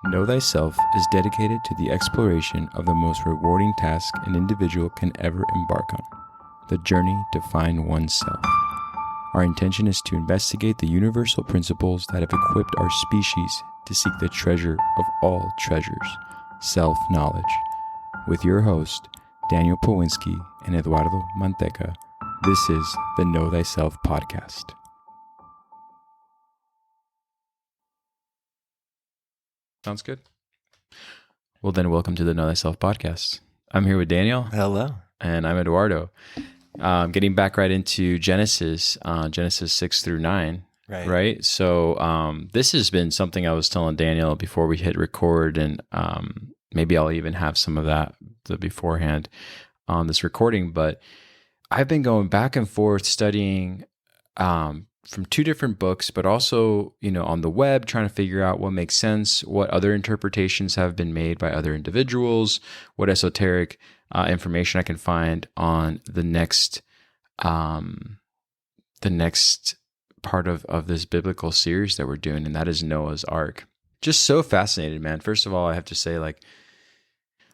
Know Thyself is dedicated to the exploration of the most rewarding task an individual can ever embark on, the journey to find oneself. Our intention is to investigate the universal principles that have equipped our species to seek the treasure of all treasures, self-knowledge. With your host, Daniel Powinski and Eduardo Manteca, this is the Know Thyself podcast. Sounds good. Well, then welcome to the Know Thyself podcast. I'm here with Daniel. Hello. And I'm Eduardo. Getting back right into Genesis 6 through 9. Right. So this has been something I was telling Daniel before we hit record, and maybe I'll even have some of that beforehand on this recording. But I've been going back and forth studying from two different books, but also, on the web, trying to figure out what makes sense, what other interpretations have been made by other individuals, what esoteric information I can find on the next part of this biblical series that we're doing, and that is Noah's Ark. Just so fascinated, man. First of all, I have to say,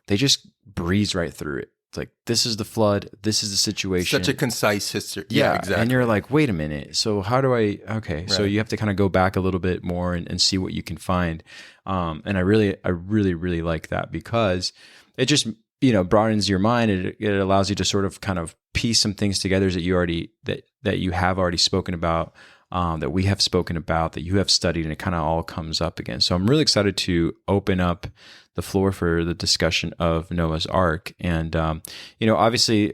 they just breeze right through it. It's like, this is the flood, this is the situation. Such a concise history. Yeah, exactly. And you're like, wait a minute. So how do I, okay. Right. So you have to kind of go back a little bit more and see what you can find. And I really like that, because it just, broadens your mind. It allows you to sort of kind of piece some things together that you have already spoken about, that we have spoken about, that you have studied, and it kind of all comes up again. So I'm really excited to open up the floor for the discussion of Noah's Ark. And, obviously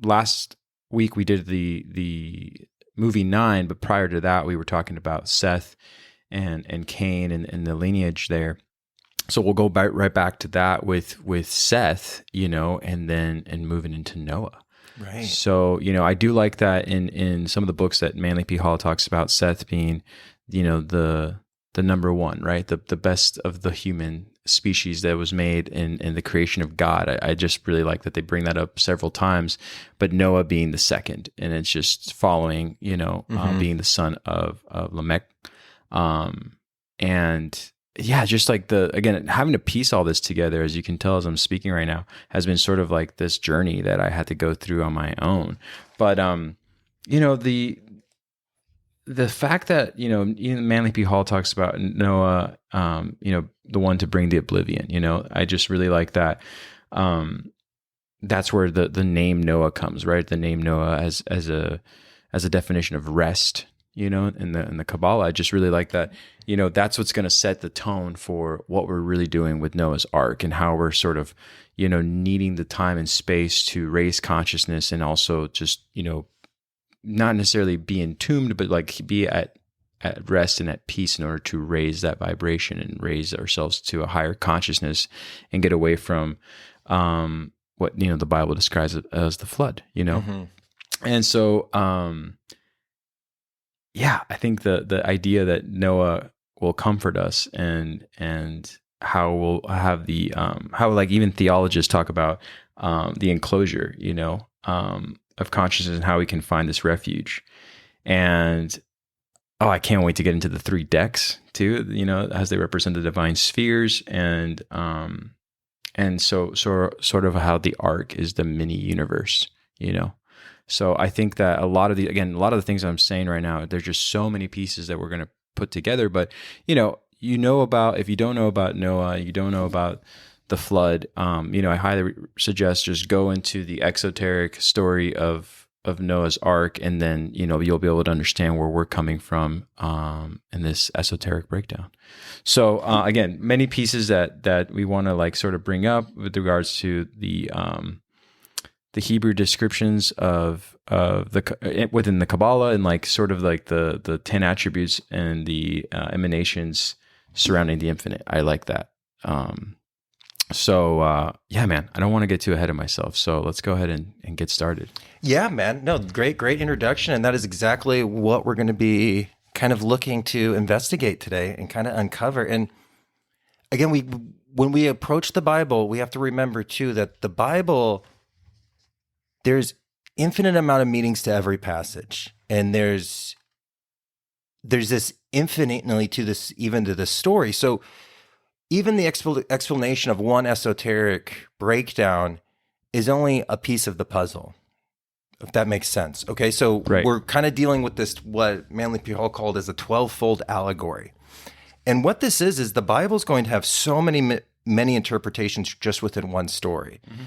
last week we did the movie 9, but prior to that we were talking about Seth and Cain and the lineage there. So we'll go right back to that with Seth, and moving into Noah. Right. So, I do like that in some of the books that Manly P. Hall talks about Seth being, the number one, right? The best of the human species that was made in the creation of God. I just really like that they bring that up several times, but Noah being the second, and it's just following, being the son of Lamech. And yeah, just like again, having to piece all this together, as you can tell as I'm speaking right now, has been sort of like this journey that I had to go through on my own. But, the fact that, even Manly P. Hall talks about Noah, the one to bring the oblivion, I just really like that. That's where the name Noah comes, right? The name Noah as a definition of rest, in the Kabbalah. I just really like that, that's what's going to set the tone for what we're really doing with Noah's Ark, and how we're sort of, needing the time and space to raise consciousness, and also just, not necessarily be entombed, but be at rest and at peace in order to raise that vibration and raise ourselves to a higher consciousness and get away from what, the Bible describes as the flood, Mm-hmm. And so, I think the idea that Noah will comfort us, and how we'll have how even theologists talk about the enclosure, of consciousness, and how we can find this refuge. And I can't wait to get into the 3 decks too, as they represent the divine spheres, and so sort of how the ark is the mini universe, So I think that a lot of the things I'm saying right now, there's just so many pieces that we're going to put together. But if you don't know about Noah, you don't know about the flood, I highly suggest just go into the exoteric story of Noah's Ark, and then you'll be able to understand where we're coming from in this esoteric breakdown. So again, many pieces that we want to sort of bring up with regards to the Hebrew descriptions of within the Kabbalah, and sort of the 10 attributes and the emanations surrounding the infinite. I like that. So man, I don't want to get too ahead of myself. So let's go ahead and get started. Yeah, man. No, great introduction. And that is exactly what we're going to be kind of looking to investigate today and kind of uncover. And again, when we approach the Bible, we have to remember too that the Bible, there's infinite amount of meanings to every passage, and there's this infinitely to this, even to the story. So even the explanation of one esoteric breakdown is only a piece of the puzzle, if that makes sense. Okay, so we're kind of dealing with this, what Manly P. Hall called as a 12-fold allegory. And what this is the Bible's going to have so many interpretations just within one story. Mm-hmm.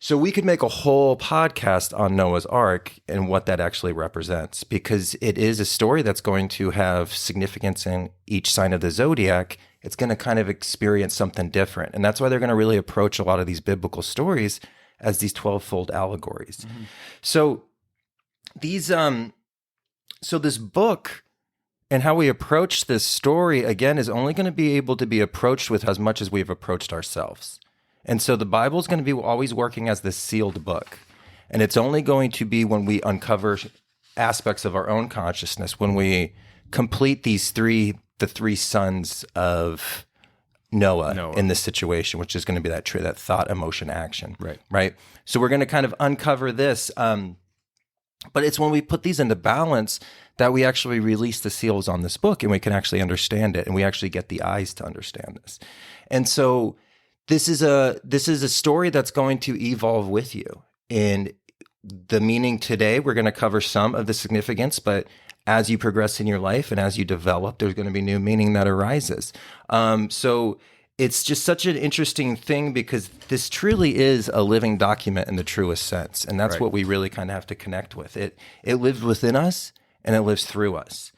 So we could make a whole podcast on Noah's Ark and what that actually represents, because it is a story that's going to have significance in each sign of the zodiac. It's going to kind of experience something different. And that's why they're going to really approach a lot of these biblical stories as these 12-fold allegories. Mm-hmm. So this book and how we approach this story, again, is only going to be able to be approached with as much as we've approached ourselves. And so the Bible is going to be always working as this sealed book. And it's only going to be when we uncover aspects of our own consciousness, when we complete the three sons of Noah in this situation, which is going to be that thought, emotion, action. Right. So we're going to kind of uncover this. But it's when we put these into balance that we actually release the seals on this book, and we can actually understand it, and we actually get the eyes to understand this. And so this is a story that's going to evolve with you. And the meaning today, we're going to cover some of the significance, but as you progress in your life and as you develop, there's going to be new meaning that arises. So it's just such an interesting thing, because this truly is a living document in the truest sense. And that's what we really kind of have to connect with. It lives within us and it lives through us.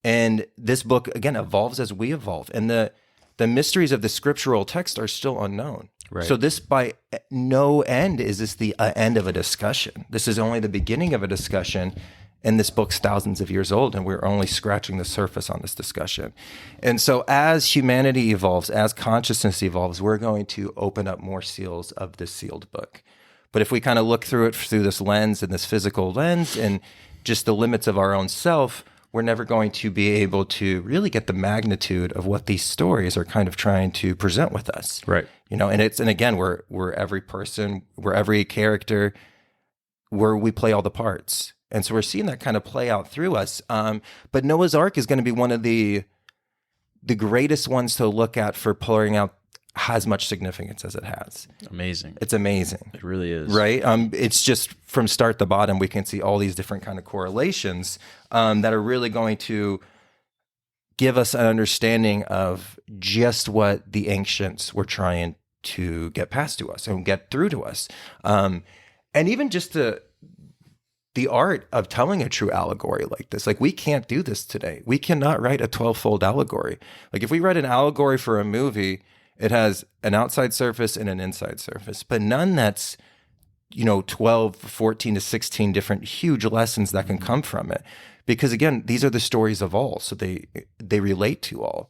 And this book, again, evolves as we evolve. And the mysteries of the scriptural text are still unknown. Right. So this, by no end, is this the end of a discussion. This is only the beginning of a discussion. And this book's thousands of years old, and we're only scratching the surface on this discussion. And so as humanity evolves, as consciousness evolves, we're going to open up more seals of this sealed book. But if we kind of look through it through this lens and this physical lens and just the limits of our own self, we're never going to be able to really get the magnitude of what these stories are kind of trying to present with us. Right. And again, we're every person, we're every character, where we play all the parts. And so we're seeing that kind of play out through us. But Noah's Ark is going to be one of the greatest ones to look at for pouring out as much significance as it has. Amazing. It's amazing. It really is. Right? It's just from start to bottom, we can see all these different kind of correlations that are really going to give us an understanding of just what the ancients were trying to get past to us and get through to us. And even just the art of telling a true allegory like this. Like, we can't do this today. We cannot write a 12-fold allegory. Like, if we write an allegory for a movie, it has an outside surface and an inside surface, but none that's, 12, 14 to 16 different huge lessons that can come from it. Because again, these are the stories of all, so they relate to all.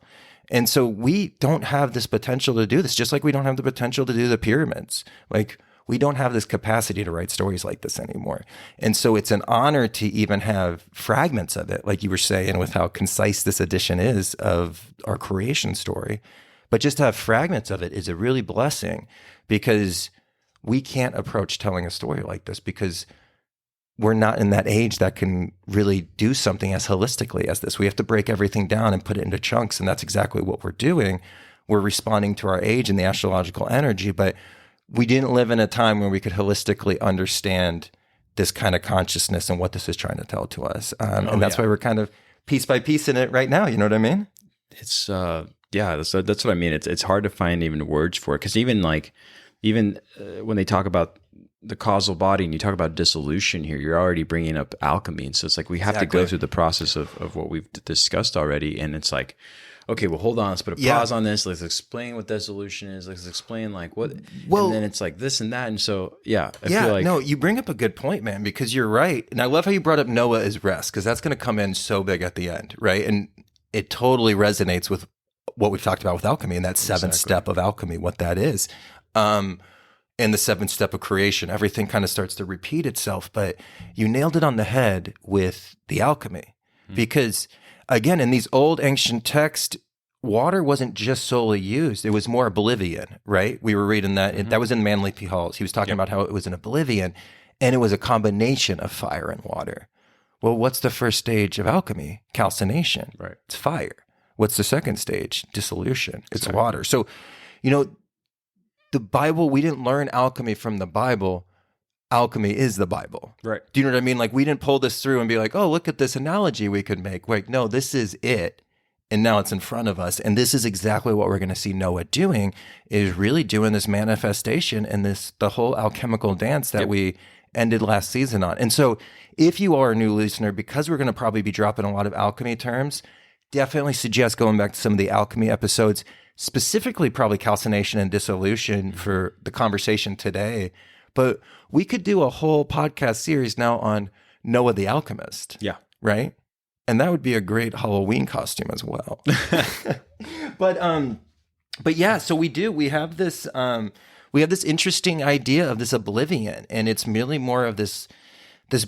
And so we don't have this potential to do this, just like we don't have the potential to do the pyramids. Like, we don't have this capacity to write stories like this anymore. And so it's an honor to even have fragments of it, like you were saying, with how concise this edition is of our creation story. But just to have fragments of it is a really blessing, because we can't approach telling a story like this because we're not in that age that can really do something as holistically as this. We have to break everything down and put it into chunks. And that's exactly what we're doing. We're responding to our age and the astrological energy, but we didn't live in a time where we could holistically understand this kind of consciousness and what this is trying to tell to us. And that's why we're kind of piece by piece in it right now. You know what I mean? It's, that's what I mean. It's hard to find even words for it. Cause even when they talk about the causal body and you talk about dissolution here, you're already bringing up alchemy. And so it's like, we have to go through the process of what we've discussed already. And it's like, okay, well, hold on. Let's put a pause on this. Let's explain what dissolution is. Let's explain what, and then it's like this and that. And so, I feel like. No, you bring up a good point, man, because you're right. And I love how you brought up Noah as rest, because that's going to come in so big at the end, right? And it totally resonates with what we've talked about with alchemy and that seventh step of alchemy, what that is. And the seventh step of creation, everything kind of starts to repeat itself, but you nailed it on the head with the alchemy, because again, in these old ancient texts, water wasn't just solely used. It was more oblivion, right? We were reading that. That was in Manly P. Hall's. He was talking about how it was an oblivion, and it was a combination of fire and water. Well, what's the first stage of alchemy? Calcination. Right. It's fire. What's the second stage? Dissolution. It's water. So, you know, the Bible, we didn't learn alchemy from the Bible. Alchemy is the Bible. Right. Do you know what I mean? Like, we didn't pull this through and be like, oh, look at this analogy we could make. Like, no, this is it. And now it's in front of us. And this is exactly what we're going to see Noah doing, is really doing this manifestation and the whole alchemical dance that we ended last season on. And so if you are a new listener, because we're going to probably be dropping a lot of alchemy terms, definitely suggest going back to some of the alchemy episodes, specifically probably calcination and dissolution for the conversation today. But we could do a whole podcast series now on Noah the Alchemist. Yeah. Right? And that would be a great Halloween costume as well. But yeah, so we have this interesting idea of this oblivion, and it's merely more of this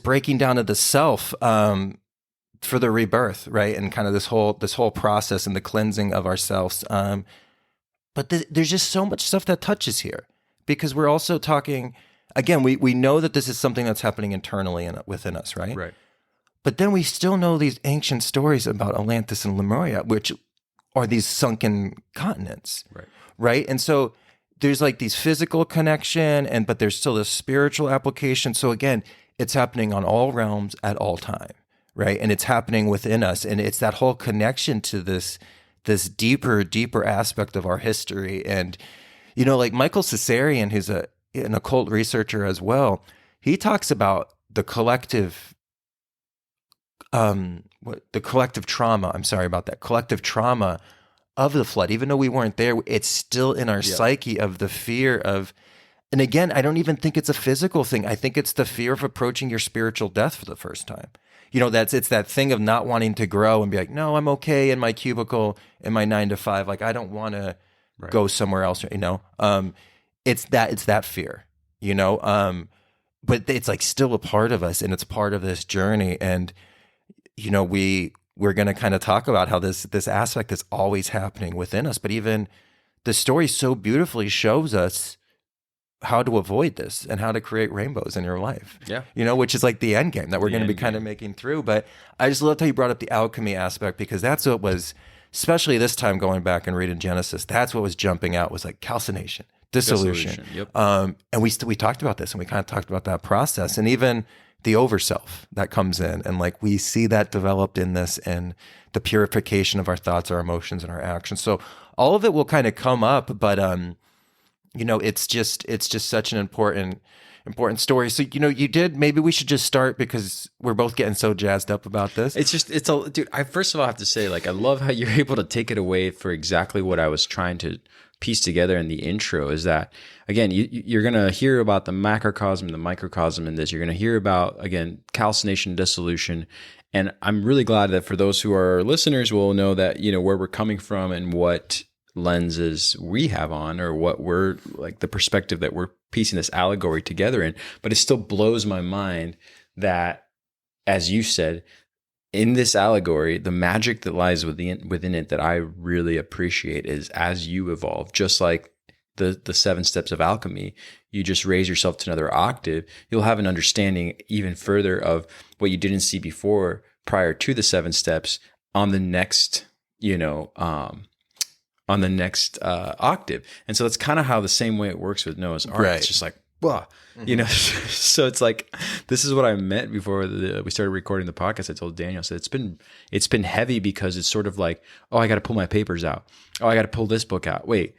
breaking down of the self for the rebirth, right? And kind of this whole process and the cleansing of ourselves. But there's just so much stuff that touches here, because we're also talking, again, we know that this is something that's happening internally within us, right? Right. But then we still know these ancient stories about Atlantis and Lemuria, which are these sunken continents, right? And so there's like these physical connection, but there's still this spiritual application. So again, it's happening on all realms at all time, right? And it's happening within us, and it's that whole connection to this deeper aspect of our history. And you know, like Michael Cesarian, who's an occult researcher as well, he talks about the collective. The collective trauma, I'm sorry about that, collective trauma of the flood. Even though we weren't there, it's still in our psyche of the fear of, and again, I don't even think it's a physical thing. I think it's the fear of approaching your spiritual death for the first time. You know, it's that thing of not wanting to grow and be like, no, I'm okay in my cubicle, in my 9 to 5. Like, I don't want to go somewhere else, you know? It's that fear, you know? But it's like still a part of us, and it's part of this journey. And you know, we're going to kind of talk about how this aspect is always happening within us. But even the story so beautifully shows us how to avoid this and how to create rainbows in your life. Yeah. You know, which is like the end game that we're going to be kind of making through. But I just loved how you brought up the alchemy aspect, because that's what was, especially this time going back and reading Genesis, that's what was jumping out, was like calcination, dissolution. Yep. And we talked about this, and we kind of talked about that process, and even the overself that comes in, and like we see that developed in this, and the purification of our thoughts, our emotions, and our actions. So all of it will kind of come up, but you know, it's just such an important story. So, you know, maybe we should just start, because we're both getting so jazzed up about this. Dude, I first of all have to say, like, I love how you're able to take it away for exactly what I was trying to piece together in the intro. Is that, again, you're going to hear about the macrocosm, the microcosm in this. You're going to hear about, again, calcination, dissolution. And I'm really glad that for those who are listeners will know that, you know, where we're coming from and what lenses we have on, or what we're like, the perspective that we're piecing this allegory together in. But it still blows my mind that, as you said, in this allegory, the magic that lies within it that I really appreciate is, as you evolve, just like the 7 steps of alchemy, you just raise yourself to another octave, you'll have an understanding even further of what you didn't see before prior to the 7 steps on the next, you know, octave. And so that's kind of how the same way it works with Noah's Ark. Right. It's just like, wow. You know, so it's like, this is what I meant before we started recording the podcast. I told Daniel, I said, it's been heavy, because it's sort of like, oh, I got to pull my papers out. Oh, I got to pull this book out. Wait,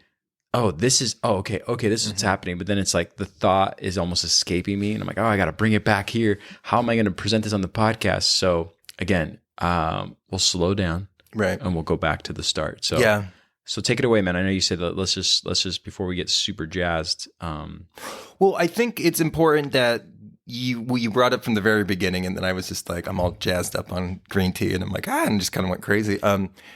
okay, this is what's happening. But then it's like the thought is almost escaping me, and I'm like, oh, I got to bring it back here. How am I going to present this on the podcast? So again, we'll slow down, right, and we'll go back to the start. So yeah. So take it away, man. I know you said that let's just before we get super jazzed. Well, I think it's important that you brought up from the very beginning, and then I was just like, I'm all jazzed up on green tea, and I'm like, and just kind of went crazy.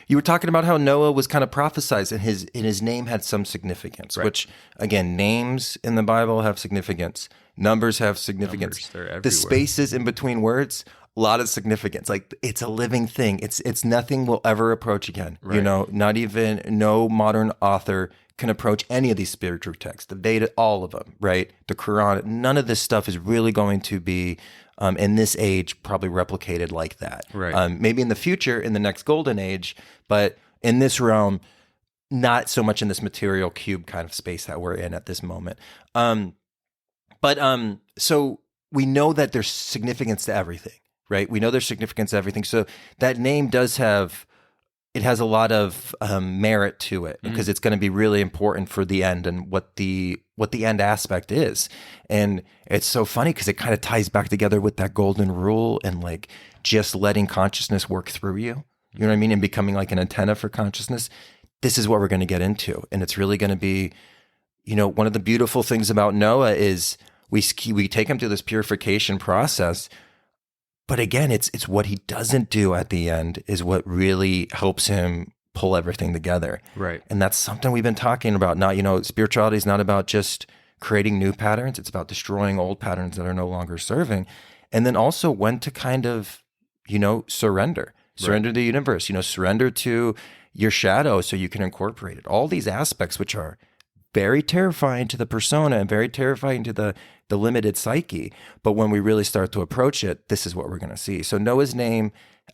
You were talking about how Noah was kind of prophesized, and his name had some significance, right. Which again, names in the Bible have significance. Numbers have significance. They're everywhere. The spaces in between words, a lot of significance. Like, it's a living thing. It's nothing we'll ever approach again. Right. You know, no modern author can approach any of these spiritual texts, the Veda, all of them, right? The Quran, none of this stuff is really going to be, in this age, probably replicated like that. Right. Maybe in the future, in the next golden age, but in this realm, not so much in this material cube kind of space that we're in at this moment. So we know that there's significance to everything, right? We know there's significance to everything. So that name has a lot of merit to it because it's going to be really important for the end and what the end aspect is. And it's so funny because it kind of ties back together with that golden rule and like just letting consciousness work through you. You know what I mean? And becoming like an antenna for consciousness. This is what we're going to get into. And it's really going to be, one of the beautiful things about Noah is we take him through this purification process. But again, it's what he doesn't do at the end is what really helps him pull everything together. Right. And that's something we've been talking about. Not, spirituality is not about just creating new patterns. It's about destroying old patterns that are no longer serving. And then also when to kind of, surrender to the universe, surrender to your shadow so you can incorporate it. All these aspects, which are very terrifying to the persona and very terrifying to the limited psyche. But when we really start to approach it, this is what we're going to see. So Noah's name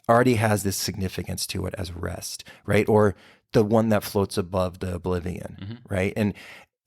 already has this significance to it as rest, right? Or the one that floats above the oblivion, right? And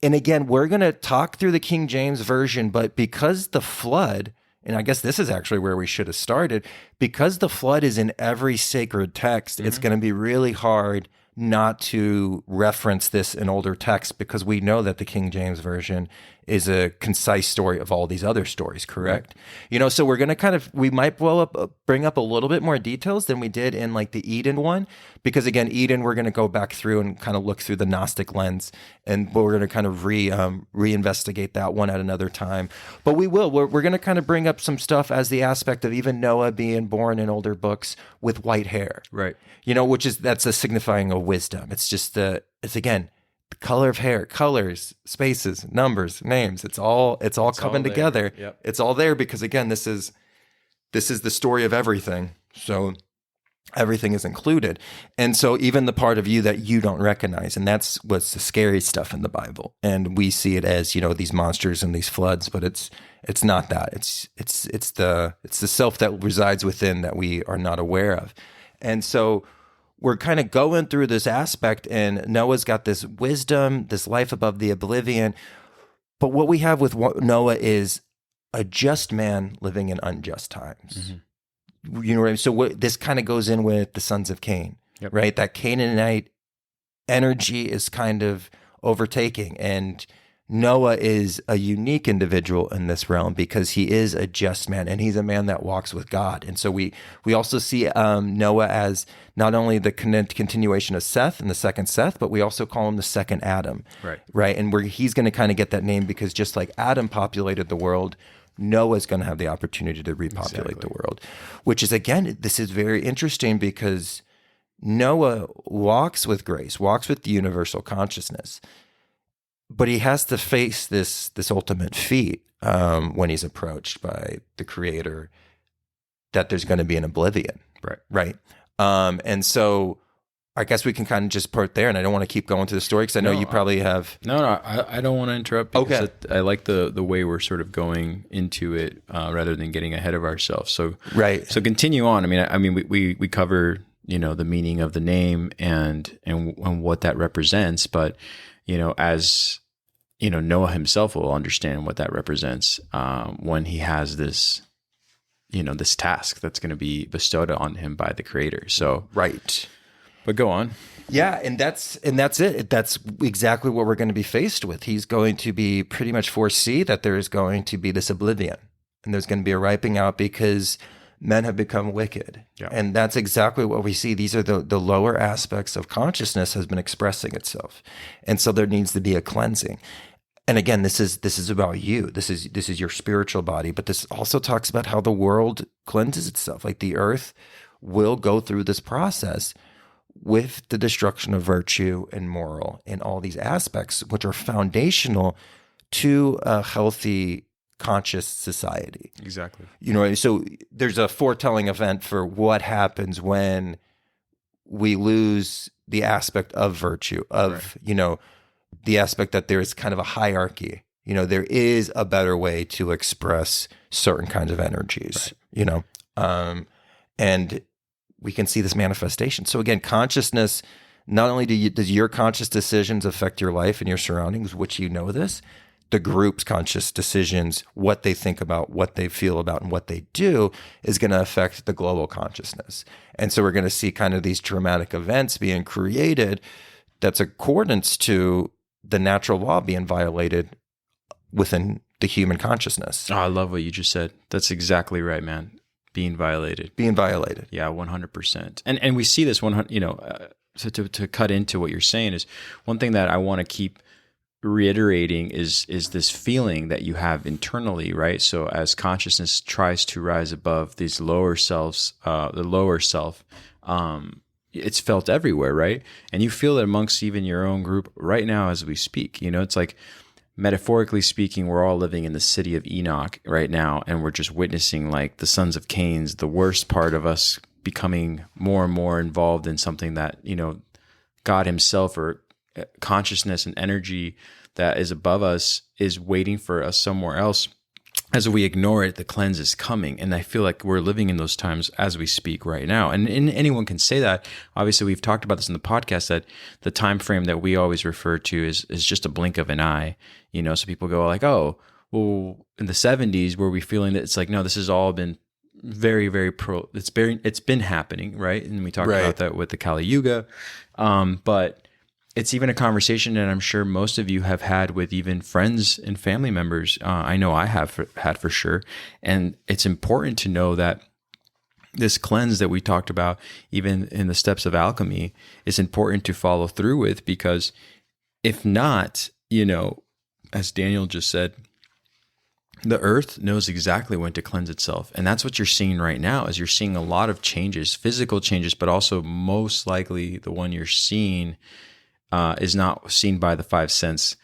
again, we're going to talk through the King James Version, but because the flood, and I guess this is actually where we should have started, because the flood is in every sacred text, it's going to be really hard not to reference this in older texts because we know that the King James Version is a concise story of all these other stories, correct? Right. So we're going to we might bring up a little bit more details than we did in like the Eden one, because again, Eden, we're going to go back through and kind of look through the Gnostic lens, and we're going to kind of reinvestigate that one at another time. But we're going to kind of bring up some stuff as the aspect of even Noah being born in older books with white hair. Right. That's a signifying of wisdom. It's just it's again, the color of hair, colors, spaces, numbers, names. It's all coming together. Yep. It's all there because again, this is the story of everything. So everything is included. And so even the part of you that you don't recognize, and that's what's the scary stuff in the Bible. And we see it as, these monsters and these floods, but it's not that. It's the self that resides within that we are not aware of. And so we're kind of going through this aspect, and Noah's got this wisdom, this life above the oblivion. But what we have with Noah is a just man living in unjust times. You know what I mean? So this kind of goes in with the sons of Cain, right? That Canaanite energy is kind of overtaking, and Noah is a unique individual in this realm because he is a just man and he's a man that walks with God. And so we also see Noah as not only the continuation of Seth and the second Seth, but we also call him the second Adam. Right. And he's going to kind of get that name because just like Adam populated the world, Noah's going to have the opportunity to repopulate the world, which is, again, this is very interesting because Noah walks with grace, walks with the universal consciousness. But he has to face this ultimate feat when he's approached by the Creator, that there's going to be an oblivion. Right. And so I guess we can kind of just part there, and I don't want to keep going to the story because I know you probably have. No, I don't want to interrupt because I like the way we're sort of going into it rather than getting ahead of ourselves. So So continue on. I mean, we cover the meaning of the name and what that represents, but as Noah himself will understand what that represents when he has this, this task that's going to be bestowed on him by the Creator. So, but go on. Yeah, and that's it. That's exactly what we're going to be faced with. He's going to be pretty much foresee that there is going to be this oblivion, and there's going to be a wiping out because men have become wicked. And that's exactly what we see. These are the lower aspects of consciousness has been expressing itself. And so there needs to be a cleansing. And again, this is about you. This is your spiritual body, but this also talks about how the world cleanses itself. Like the earth will go through this process with the destruction of virtue and moral and all these aspects, which are foundational to a healthy, conscious society. Exactly. So there's a foretelling event for what happens when we lose the aspect of virtue, of, the aspect that there is kind of a hierarchy. There is a better way to express certain kinds of energies, and we can see this manifestation. So again, consciousness, not only does your conscious decisions affect your life and your surroundings, which you know this, the group's conscious decisions, what they think about, what they feel about, and what they do is going to affect the global consciousness. And so we're going to see kind of these dramatic events being created that's accordance to the natural law being violated within the human consciousness. Oh, I love what you just said. That's exactly right, man. Being violated. Being violated. Yeah, 100%. And we see this 100, so to cut into what you're saying is one thing that I want to keep reiterating is this feeling that you have internally, right? So as consciousness tries to rise above these lower selves, the lower self, it's felt everywhere, right? And you feel it amongst even your own group right now as we speak. It's like, metaphorically speaking, we're all living in the city of Enoch right now, and we're just witnessing like the sons of Cain's, the worst part of us becoming more and more involved in something that, God himself or consciousness and energy that is above us is waiting for us somewhere else. As we ignore it, the cleanse is coming. And I feel like we're living in those times as we speak right now. And anyone can say that. Obviously, we've talked about this in the podcast, that the time frame that we always refer to is just a blink of an eye. So people go like, oh, well, in the 70s, were we feeling that it's like, no, this has all been very, very it's been happening, right? And we talked about that with the Kali Yuga. But it's even a conversation that I'm sure most of you have had with even friends and family members. I know I have had for sure. And it's important to know that this cleanse that we talked about, even in the steps of alchemy, is important to follow through with, because if not, as Daniel just said, the earth knows exactly when to cleanse itself. And that's what you're seeing right now, is you're seeing a lot of changes, physical changes, but also most likely the one you're seeing is not seen by the five sense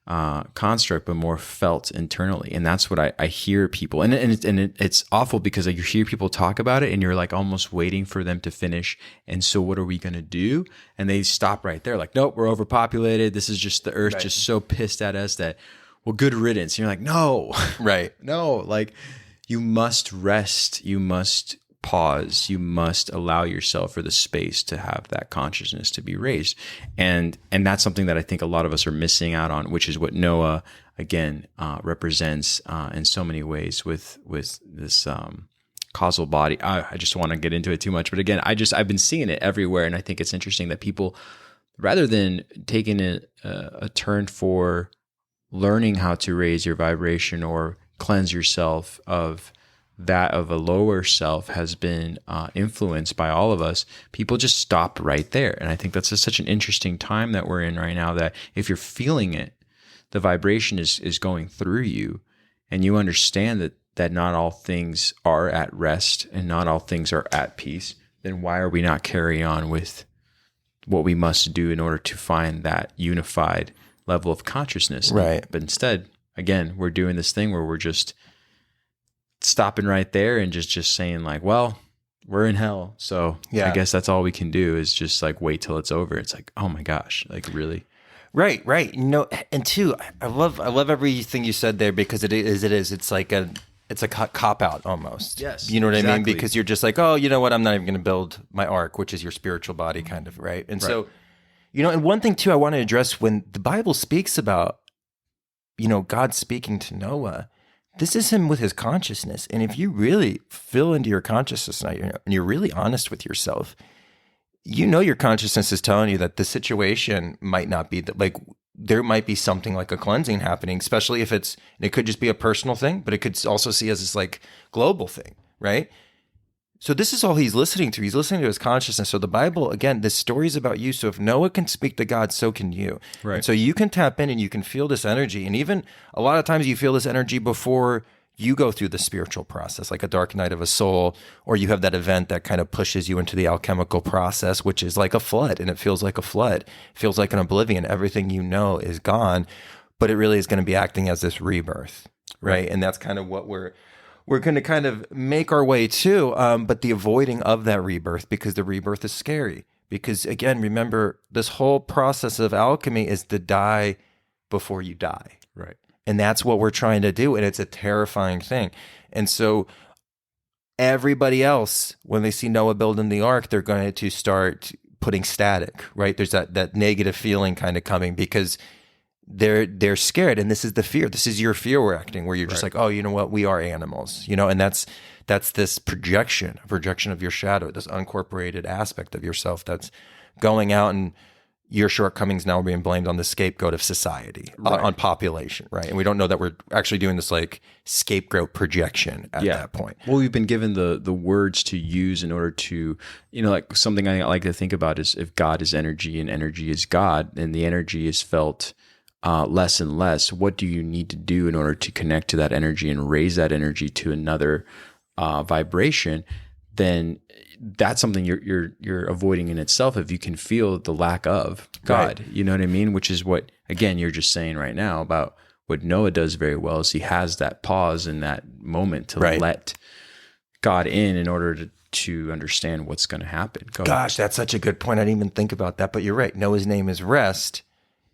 construct, but more felt internally. And that's what I hear people, and it's awful, because you hear people talk about it and you're like almost waiting for them to finish. And so what are we going to do? And they stop right there. Like, nope, we're overpopulated. This is just the earth just so pissed at us that, well, good riddance. And you're like, no, right. No, like you must rest. You must pause. You must allow yourself for the space to have that consciousness to be raised. And that's something that I think a lot of us are missing out on, which is what Noah, again, represents in so many ways with this causal body. I just don't want to get into it too much. But again, I've been seeing it everywhere. And I think it's interesting that people, rather than taking a turn for learning how to raise your vibration or cleanse yourself of that of a lower self has been influenced by all of us, people just stop right there. And I think that's just such an interesting time that we're in right now, that if you're feeling it, the vibration is going through you, and you understand that not all things are at rest and not all things are at peace, then why are we not carrying on with what we must do in order to find that unified level of consciousness? Right. But instead, again, we're doing this thing where we're just stopping right there and just saying like, well, we're in hell, so I guess that's all we can do is just like wait till it's over. It's like, oh my gosh, like really. Right. And two, I love everything you said there, because it's like it's a cop out almost. Yes. You know what exactly. I mean? Because you're just like, oh, you know what? I'm not even going to build my ark, which is your spiritual body, kind of, right? And so, and one thing too, I want to address, when the Bible speaks about, God speaking to Noah, this is him with his consciousness. And if you really fill into your consciousness and you're really honest with yourself, your consciousness is telling you that the situation might not be like, there might be something like a cleansing happening, especially if it could just be a personal thing, but it could also see as this like global thing, right? So this is all he's listening to. He's listening to his consciousness. So the Bible, again, this story is about you. So if Noah can speak to God, so can you. Right. And so you can tap in and you can feel this energy. And even a lot of times you feel this energy before you go through the spiritual process, like a dark night of a soul, or you have that event that kind of pushes you into the alchemical process, which is like a flood. And it feels like a flood. It feels like an oblivion. Everything you know is gone, but it really is going to be acting as this rebirth, right? And that's kind of what we're going to kind of make our way to, but the avoiding of that rebirth, because the rebirth is scary. Because again, remember, this whole process of alchemy is to die before you die. Right. And that's what we're trying to do. And it's a terrifying thing. And so everybody else, when they see Noah building the ark, they're going to start putting static, right? There's that negative feeling kind of coming because they're scared, and this is the fear. This is your fear we're acting, where you're just like, oh, you know what? We are animals, and that's this projection of your shadow, this uncorporated aspect of yourself that's going out, and your shortcomings now are being blamed on the scapegoat of society, on population, right? And we don't know that we're actually doing this like scapegoat projection at that point. Well, we've been given the words to use in order to, like something I like to think about is if God is energy and energy is God, and the energy is felt less and less, what do you need to do in order to connect to that energy and raise that energy to another vibration? Then that's something you're avoiding in itself if you can feel the lack of God. Right. You know what I mean? Which is what, again, you're just saying right now about what Noah does very well is he has that pause in that moment to let God in order to understand what's going to happen. Gosh, that's such a good point. I didn't even think about that, but you're right. Noah's name is rest.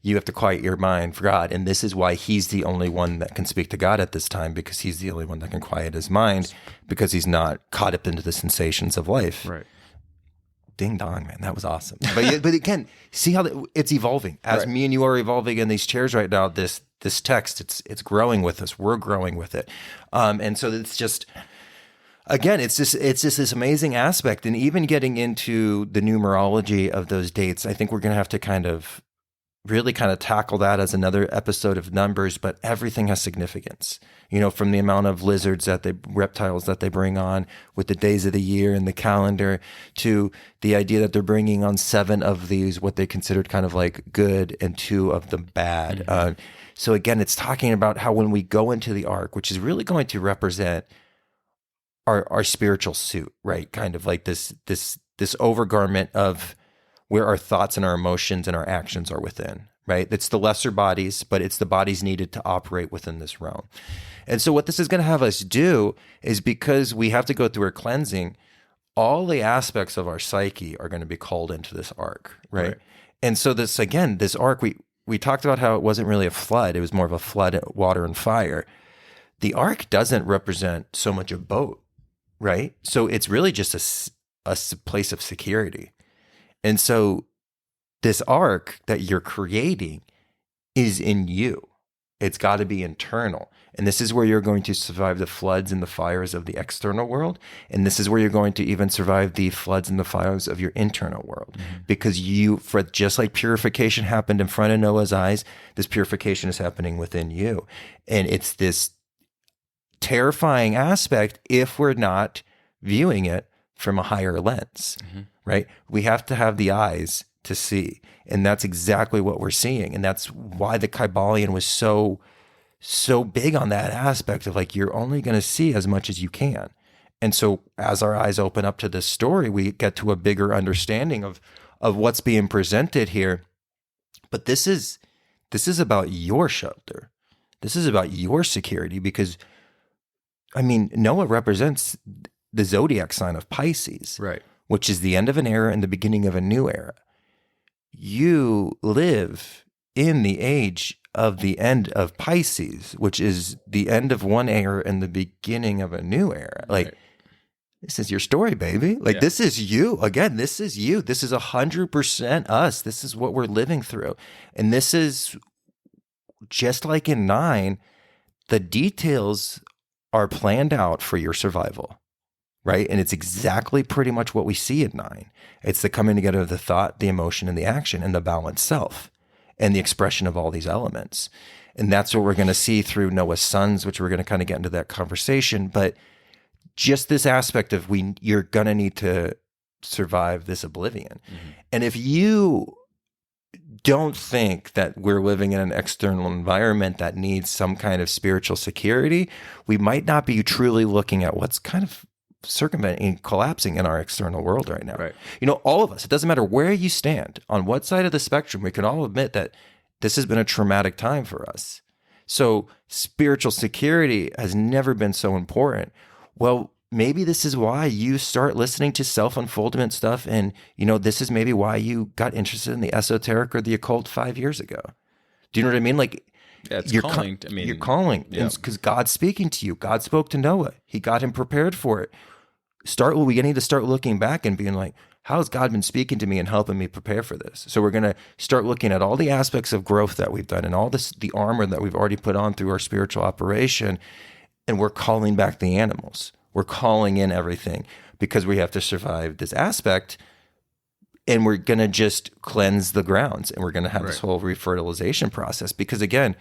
You have to quiet your mind for God. And this is why he's the only one that can speak to God at this time, because he's the only one that can quiet his mind, because he's not caught up into the sensations of life. Right. Ding dong, man. That was awesome. But again, see how it's evolving. As me and you are evolving in these chairs right now, this text, it's growing with us. We're growing with it. And so it's just, again, it's just this amazing aspect. And even getting into the numerology of those dates, I think we're going to have to really tackle that as another episode of numbers, but everything has significance, from the amount of reptiles that they bring on with the days of the year and the calendar, to the idea that they're bringing on 7 of these, what they considered kind of like good, and 2 of them bad. Mm-hmm. So again, it's talking about how when we go into the ark, which is really going to represent our spiritual suit, right? Kind of like this overgarment of where our thoughts and our emotions and our actions are within, right? It's the lesser bodies, but it's the bodies needed to operate within this realm. And so what this is going to have us do is, because we have to go through our cleansing, all the aspects of our psyche are going to be called into this ark, right? And so this ark, we talked about how it wasn't really a flood. It was more of a flood of water and fire. The ark doesn't represent so much a boat, right? So it's really just a place of security. And so this ark that you're creating is in you. It's got to be internal. And this is where you're going to survive the floods and the fires of the external world. And this is where you're going to even survive the floods and the fires of your internal world. Mm-hmm. Because just like purification happened in front of Noah's eyes, this purification is happening within you. And it's this terrifying aspect if we're not viewing it from a higher lens. Mm-hmm. Right? We have to have the eyes to see. And that's exactly what we're seeing. And that's why the Kybalion was so big on that aspect of like, you're only going to see as much as you can. And so as our eyes open up to this story, we get to a bigger understanding of what's being presented here. But this is about your shelter. This is about your security, because, Noah represents the zodiac sign of Pisces. Right. Which is the end of an era and the beginning of a new era. You live in the age of the end of Pisces, which is the end of one era and the beginning of a new era. Like, This is your story, baby. This is you. Again, this is you. This is 100% us. This is what we're living through. And this is just like in 9, the details are planned out for your survival. Right? And it's exactly pretty much what we see at 9. It's the coming together of the thought, the emotion, and the action, and the balanced self, and the expression of all these elements. And that's what we're going to see through Noah's sons, which we're going to kind of get into that conversation. But just this aspect of you're going to need to survive this oblivion. Mm-hmm. And if you don't think that we're living in an external environment that needs some kind of spiritual security, we might not be truly looking at what's kind of circumventing and collapsing in our external world right now. Right. All of us, it doesn't matter where you stand, on what side of the spectrum, we can all admit that this has been a traumatic time for us. So spiritual security has never been so important. Well, maybe this is why you start listening to self-unfoldment stuff. And, this is maybe why you got interested in the esoteric or the occult 5 years ago. Do you know what I mean? You're calling. You're calling. Because God's speaking to you. God spoke to Noah. He got him prepared for it. We need to start looking back and being like, how has God been speaking to me and helping me prepare for this? So we're going to start looking at all the aspects of growth that we've done and all this, the armor that we've already put on through our spiritual operation. And we're calling back the animals. We're calling in everything because we have to survive this aspect. And we're going to just cleanse the grounds, and we're going to have this whole refertilization process. Because again,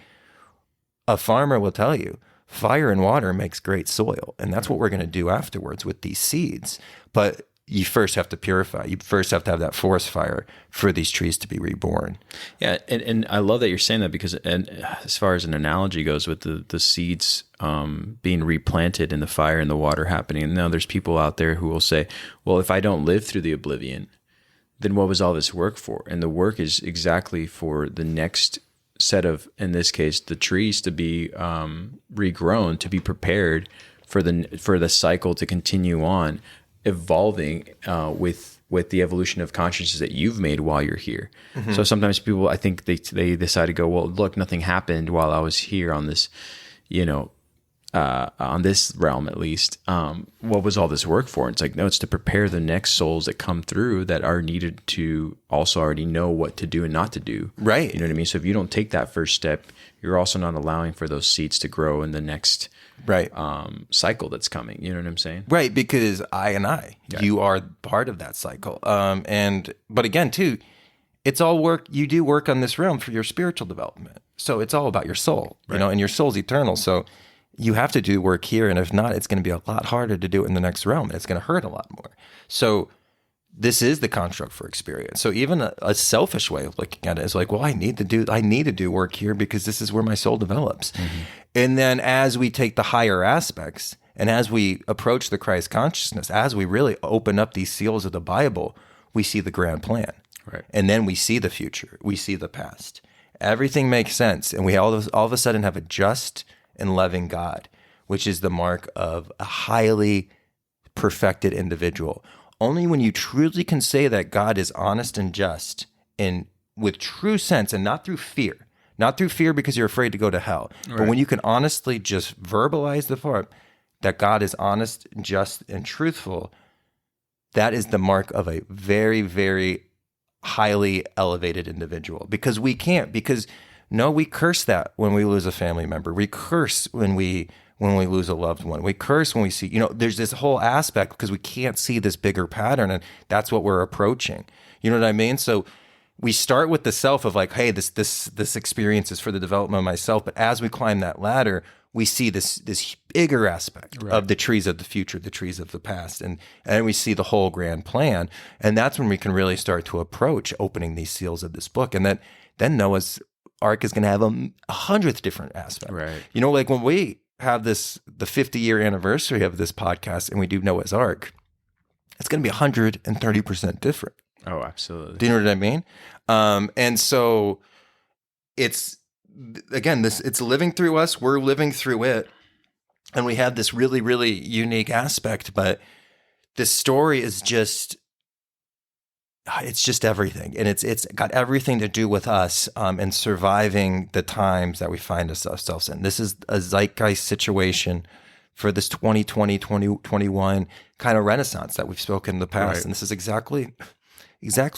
a farmer will tell you, fire and water makes great soil. And that's what we're going to do afterwards with these seeds. But you first have to purify. You first have to have that forest fire for these trees to be reborn. Yeah, and I love that you're saying that because, and as far as an analogy goes with the seeds being replanted and the fire and the water happening, and now there's people out there who will say, well, if I don't live through the oblivion, then what was all this work for? And the work is exactly for the next set of, in this case, the trees to be regrown, to be prepared for the cycle to continue on, evolving with the evolution of consciousness that you've made while you're here. Mm-hmm. So sometimes people, I think they decide to go, well, look, nothing happened while I was here on this, on this realm at least. What was all this work for? And it's like, no, it's to prepare the next souls that come through that are needed to also already know what to do and not to do. Right. You know what I mean? So if you don't take that first step, you're also not allowing for those seeds to grow in the next cycle that's coming. You know what I'm saying? Right, because you are part of that cycle. But again, too, it's all work. You do work on this realm for your spiritual development. So it's all about your soul, and your soul's eternal. So you have to do work here. And if not, it's going to be a lot harder to do it in the next realm. And it's going to hurt a lot more. So this is the construct for experience. So even a selfish way of looking at it is like, well, I need to do work here because this is where my soul develops. Mm-hmm. And then as we take the higher aspects and as we approach the Christ consciousness, as we really open up these seals of the Bible, we see the grand plan. Right. And then we see the future. We see the past. Everything makes sense. And we all of a sudden have a just and loving God, which is the mark of a highly perfected individual. Only when you truly can say that God is honest and just and with true sense and not through fear because you're afraid to go to hell, but when you can honestly just verbalize the part that God is honest, just, and truthful, that is the mark of a very, very highly elevated individual. Because we curse that when we lose a family member. We curse when we lose a loved one. We curse when we see, there's this whole aspect because we can't see this bigger pattern, and that's what we're approaching. You know what I mean? So we start with the self of like, hey, this experience is for the development of myself. But as we climb that ladder, we see this bigger aspect of the trees of the future, the trees of the past, and we see the whole grand plan. And that's when we can really start to approach opening these seals of this book. And then Noah's Ark is going to have a 100th different aspect. Right. Like when we have the 50-year anniversary of this podcast and we do Noah's Ark, it's going to be 130% different. Oh, absolutely. Do you know what I mean? And so it's, again, it's living through us. We're living through it. And we have this really, really unique aspect, but this story is it's just everything. And it's got everything to do with us and surviving the times that we find ourselves in. This is a zeitgeist situation for this 2020, 2021 kind of renaissance that we've spoken in the past. Right. And this is exactly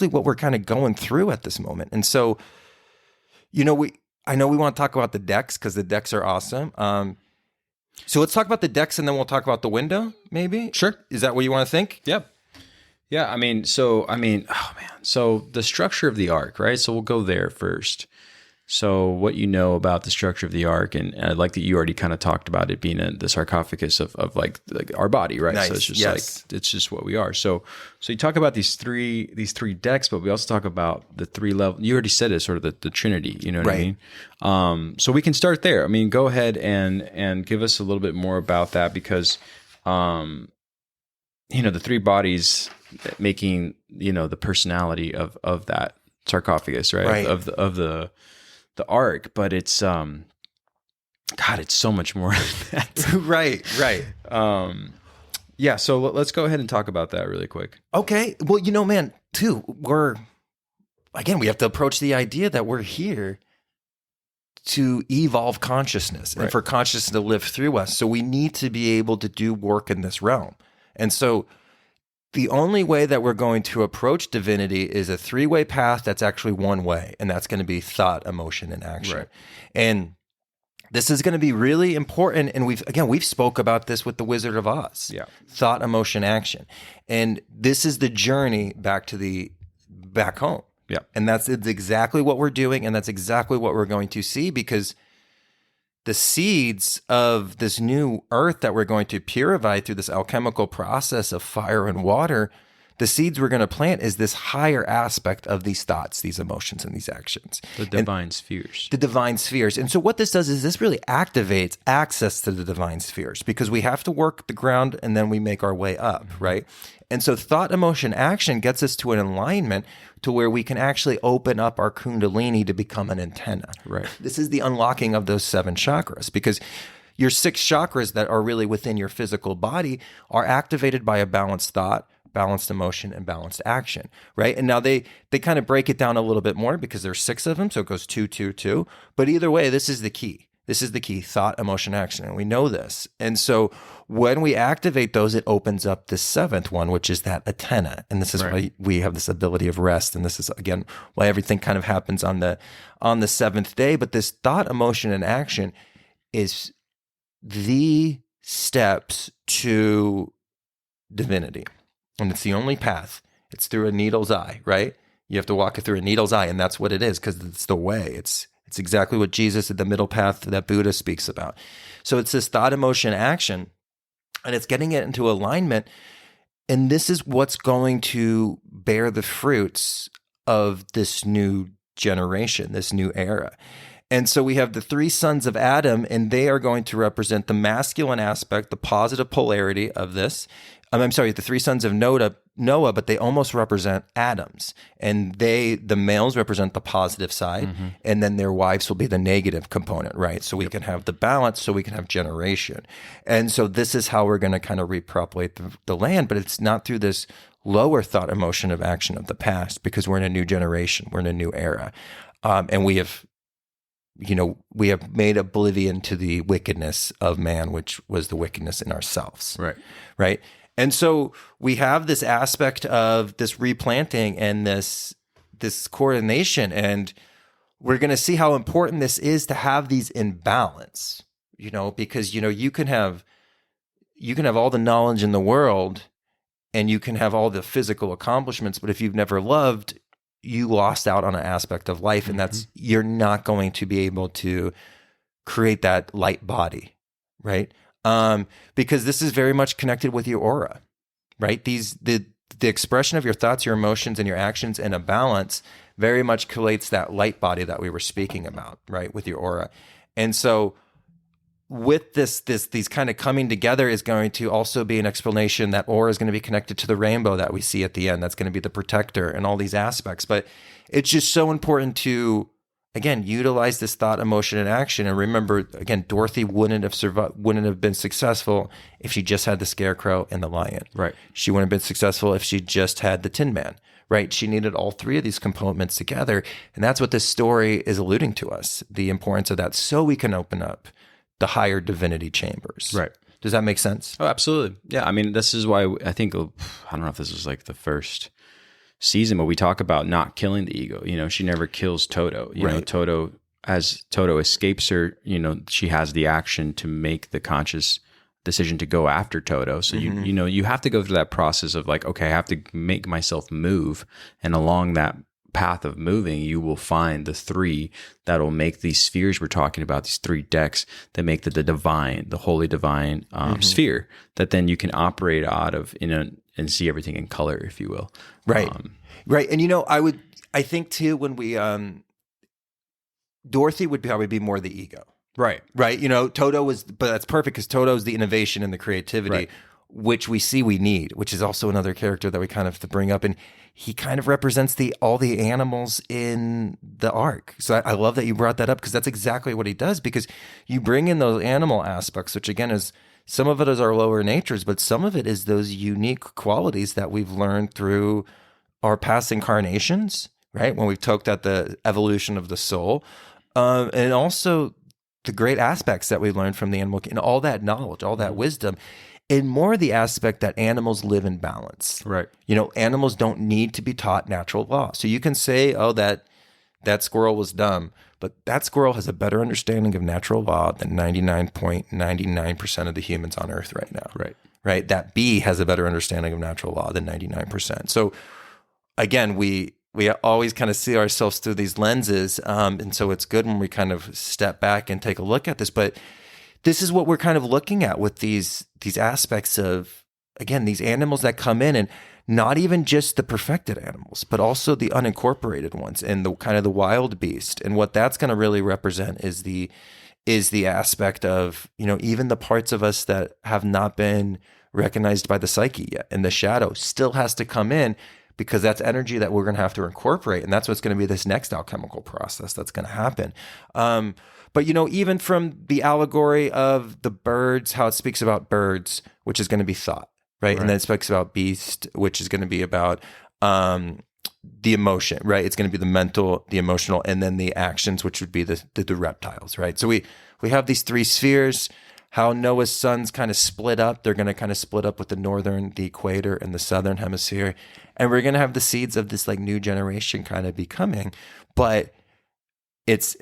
what we're kind of going through at this moment. And so, I know we want to talk about the decks because the decks are awesome. So let's talk about the decks and then we'll talk about the window, maybe? Sure. Is that what you want to think? Yep. Yeah, oh man. So the structure of the ark, right? So we'll go there first. So what you know about the structure of the ark, and I like that you already kind of talked about it being the sarcophagus of like our body, right? Nice. So it's just it's just what we are. So you talk about these three decks, but we also talk about the three level. You already said it, sort of the Trinity. You know what I mean? So we can start there. I mean, go ahead and give us a little bit more about that because, the three bodies making the personality of that sarcophagus, right? Of the ark, but it's God, it's so much more than that. right. Yeah, so let's go ahead and talk about that really quick. Okay. Well, man, too, we have to approach the idea that we're here to evolve consciousness and for consciousness to live through us. So we need to be able to do work in this realm. And so the only way that we're going to approach divinity is a three-way path that's actually one way, and that's going to be thought, emotion, and action. Right. And this is going to be really important. And we've spoke about this with the Wizard of Oz. Yeah. Thought, emotion, action. And this is the journey back home. Yeah. And it's exactly what we're doing. And that's exactly what we're going to see, because the seeds of this new earth that we're going to purify through this alchemical process of fire and water, the seeds we're going to plant is this higher aspect of these thoughts, these emotions, and these actions. The divine spheres. The divine spheres. And so what this does is this really activates access to the divine spheres, because we have to work the ground and then we make our way up, right? And so thought, emotion, action gets us to an alignment to where we can actually open up our kundalini to become an antenna. Right. This is the unlocking of those 7 chakras, because your 6 chakras that are really within your physical body are activated by a balanced thought, balanced emotion, and balanced action, right? And now they kind of break it down a little bit more because there's 6 of them, so it goes 2, 2, 2. But either way, this is the key. This is the key: thought, emotion, action, and we know this. And so when we activate those, it opens up the 7th one, which is that antenna. And this is why we have this ability of rest. And this is, again, why everything kind of happens on the 7th day. But this thought, emotion, and action is the steps to divinity. And it's the only path. It's through a needle's eye, right? You have to walk it through a needle's eye, and that's what it is, because it's the way. It's exactly what Jesus at the middle path that Buddha speaks about. So it's this thought, emotion, action, and it's getting it into alignment. And this is what's going to bear the fruits of this new generation, this new era. And so we have the 3 sons of Adam, and they are going to represent the masculine aspect, the positive polarity of this. I'm sorry, the 3 sons of Noah, but they almost represent Adams. And the males represent the positive side, and then their wives will be the negative component, right? So we can have the balance, so we can have generation. And so this is how we're going to kind of repopulate the land, but it's not through this lower thought, emotion, of action of the past, because we're in a new generation, we're in a new era. And we have made oblivion to the wickedness of man, which was the wickedness in ourselves. Right. And so we have this aspect of this replanting and this coordination, and we're going to see how important this is to have these in balance, because, you can have all the knowledge in the world and you can have all the physical accomplishments, but if you've never loved, you lost out on an aspect of life, and that's, you're not going to be able to create that light body, right? Because this is very much connected with your aura, right? The expression of your thoughts, your emotions, and your actions in a balance very much collates that light body that we were speaking about, right? With your aura. And so with these kind of coming together is going to also be an explanation that aura is going to be connected to the rainbow that we see at the end. That's going to be the protector and all these aspects. But it's just so important to, again, utilize this thought, emotion, and action. And remember, again, Dorothy wouldn't have been successful if she just had the Scarecrow and the lion. Right. She wouldn't have been successful if she just had the Tin Man. Right. She needed all 3 of these components together. And that's what this story is alluding to us, the importance of that, so we can open up the higher divinity chambers. Right. Does that make sense? Oh, absolutely. Yeah. I mean, this is why I think, I don't know if this was like the first season, but we talk about not killing the ego. She never kills Toto. You know, Toto, as Toto escapes her, she has the action to make the conscious decision to go after Toto. So you have to go through that process of like, okay, I have to make myself move, and along that path of moving, you will find the 3 that will make these spheres we're talking about, these 3 decks that make the divine, the holy divine sphere that then you can operate out of and see everything in color, if you will. Right. Right. And I think too, when we, Dorothy would probably be more the ego. Right. Toto but that's perfect, because Toto is the innovation and the creativity, which we see we need, which is also another character that we kind of have to bring up. And he kind of represents all the animals in the Ark. So I love that you brought that up, because that's exactly what he does, because you bring in those animal aspects, which again is, some of it is our lower natures, but some of it is those unique qualities that we've learned through our past incarnations, right? When we've talked at the evolution of the soul, and also the great aspects that we learned from the animal, and all that knowledge, all that wisdom. in more the aspect that animals live in balance. Right. Animals don't need to be taught natural law. So you can say, oh, that squirrel was dumb, but that squirrel has a better understanding of natural law than 99.99% of the humans on Earth right now. Right. Right. That bee has a better understanding of natural law than 99%. So again, we always kind of see ourselves through these lenses. And so it's good when we kind of step back and take a look at this. But this is what we're kind of looking at with these aspects of, again, these animals that come in, and not even just the perfected animals, but also the unincorporated ones and the kind of the wild beast. And what that's going to really represent is the aspect of, even the parts of us that have not been recognized by the psyche yet, and the shadow still has to come in, because that's energy that we're going to have to incorporate. And that's what's going to be this next alchemical process that's going to happen. But, even from the allegory of the birds, how it speaks about birds, which is going to be thought, right? And then it speaks about beast, which is going to be about the emotion, right? It's going to be the mental, the emotional, and then the actions, which would be the reptiles, right? So we have these three spheres. How Noah's sons kind of split up. They're going to kind of split up with the northern, the equator, and the southern hemisphere. And we're going to have the seeds of this like new generation kind of becoming. But it's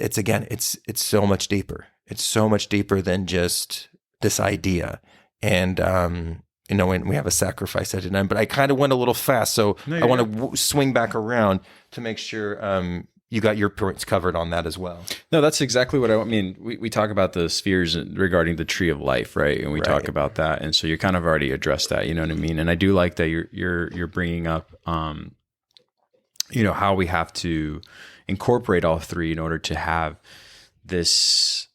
so much deeper. It's so much deeper than just this idea. And, and we have a sacrifice at the end. But I kind of went a little fast. So I want to swing back around to make sure you got your points covered on that as well. No, that's exactly what I mean. We talk about the spheres regarding the tree of life, right? And we talk about that, and so you kind of already addressed that. You know what I mean? And I do like that you're bringing up, how we have to incorporate all three in order to have this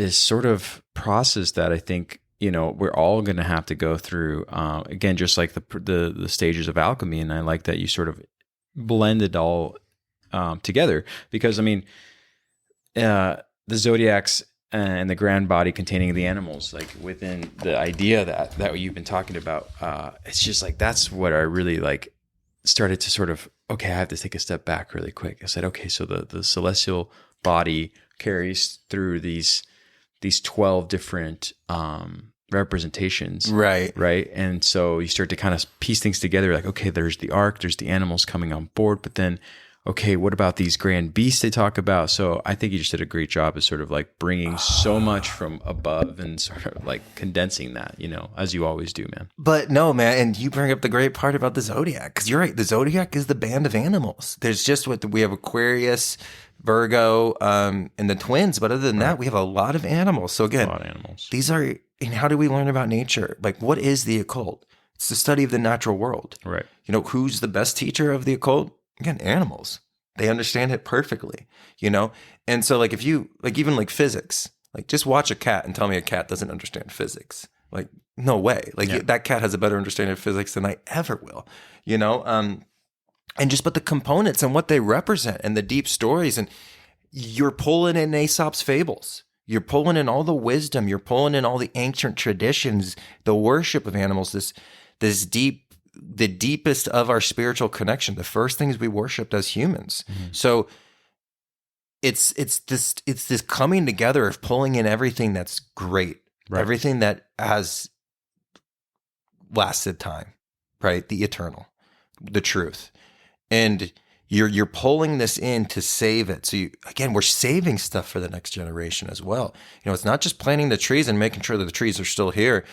sort of process that I think we're all going to have to go through. Again, just like the stages of alchemy, and I like that you sort of blend it all together, because the zodiacs and the grand body containing the animals, like within the idea that you've been talking about, it's just like, that's what I really like started to sort of, okay, I have to take a step back really quick. I said, okay, so the celestial body carries through these 12 different representations, right? And so you start to kind of piece things together, like, okay, there's the ark, there's the animals coming on board, but then, okay, what about these grand beasts they talk about? So I think you just did a great job of sort of like bringing so much from above and sort of like condensing that, as you always do, man. But no, man, and you bring up the great part about the zodiac, because you're right. The zodiac is the band of animals. There's just we have Aquarius, Virgo, and the twins. But other than that, we have a lot of animals. So again, a lot of animals. These are, and how do we learn about nature? Like, what is the occult? It's the study of the natural world. Right. Who's the best teacher of the occult? Again, animals. They understand it perfectly, And so like, if you like, even like physics, like just watch a cat and tell me a cat doesn't understand physics. Like, no way. Like that cat has a better understanding of physics than I ever will, and just, but the components and what they represent and the deep stories, and you're pulling in Aesop's fables. You're pulling in all the wisdom. You're pulling in all the ancient traditions, the worship of animals, this the deepest of our spiritual connection, the first things we worshipped as humans. Mm-hmm. So it's this coming together of pulling in everything that's great, everything that has lasted time, right? The eternal, the truth. And you're pulling this in to save it. So we're saving stuff for the next generation as well. It's not just planting the trees and making sure that the trees are still here.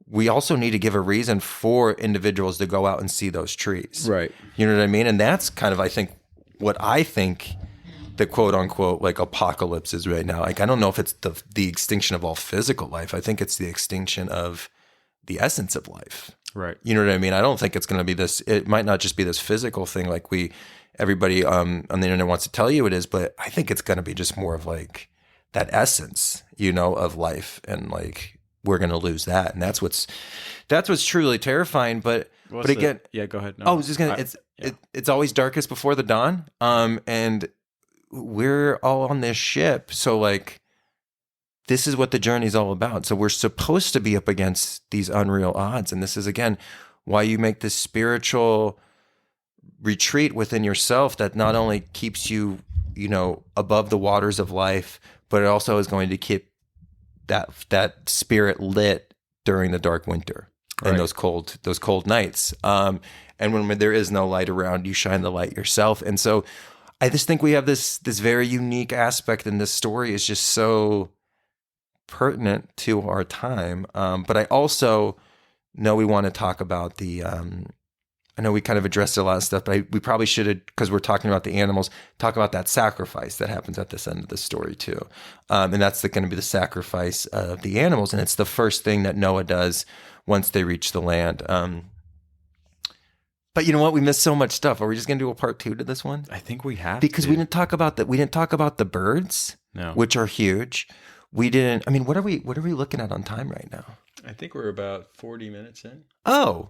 We also need to give a reason for individuals to go out and see those trees. Right. You know what I mean? And that's kind of, I think the quote unquote like apocalypse is right now. Like, I don't know if it's the extinction of all physical life. I think it's the extinction of the essence of life. Right. You know what I mean? I don't think it's going to be this, it might not just be this physical thing like everybody on the internet wants to tell you it is, but I think it's going to be just more of like that essence, of life, and like, we're going to lose that. And that's what's truly terrifying. But again, go ahead. No, I was just going to, it's always darkest before the dawn. And we're all on this ship. So like, this is what the journey's all about. So we're supposed to be up against these unreal odds. And this is, again, why you make this spiritual retreat within yourself that not only keeps you, above the waters of life, but it also is going to keep that spirit lit during the dark winter and those cold nights. And when there is no light around, you shine the light yourself. And so I just think we have this very unique aspect, and this story is just so pertinent to our time. But I also know we want to talk about the I know we kind of addressed a lot of stuff, but we probably should have, because we're talking about the animals, talk about that sacrifice that happens at this end of the story too. And that's going to be the sacrifice of the animals. And it's the first thing that Noah does once they reach the land. But you know what? We missed so much stuff. Are we just going to do a part 2 to this one? I think we have because we didn't talk about that. We didn't talk about the birds, which are huge. We didn't. I mean, what are we looking at on time right now? I think we're about 40 minutes in. Oh.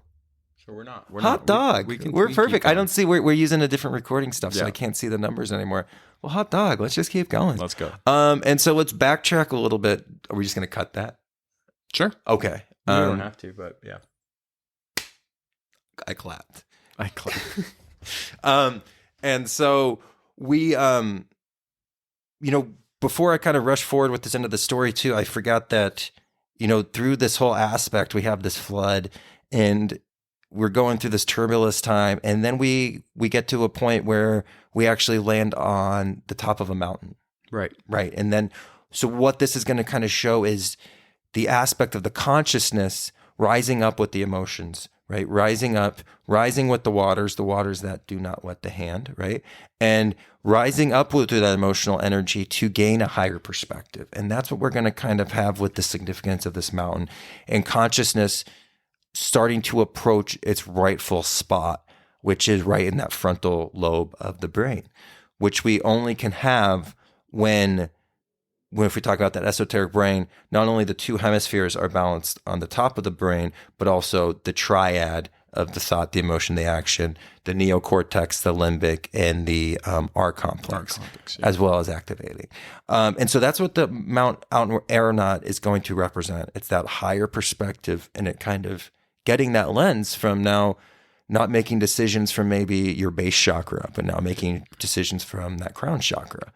So we're not. Hot dog. We're perfect. I don't see. We're using a different recording stuff, so I can't see the numbers anymore. Well, hot dog. Let's just keep going. Let's go. And so let's backtrack a little bit. Are we just going to cut that? Sure. Okay. We don't have to, but yeah. I clapped. And so we, before I kind of rush forward with this end of the story too, I forgot that, through this whole aspect, we have this flood and we're going through this turbulence time. And then we get to a point where we actually land on the top of a mountain. Right. Right. And then, so what this is going to kind of show is the aspect of the consciousness rising up with the emotions, right? Rising with the waters that do not wet the hand, right? And rising up through that emotional energy to gain a higher perspective. And that's what we're going to kind of have with the significance of this mountain, and consciousness starting to approach its rightful spot, which is right in that frontal lobe of the brain, which we only can have when if we talk about that esoteric brain, not only the two hemispheres are balanced on the top of the brain, but also the triad of the thought, the emotion, the action, the neocortex, the limbic, and the R complex, as well as activating. And so that's what the Mount Ararat is going to represent. It's that higher perspective, and it kind of getting that lens from now not making decisions from maybe your base chakra, but now making decisions from that crown chakra.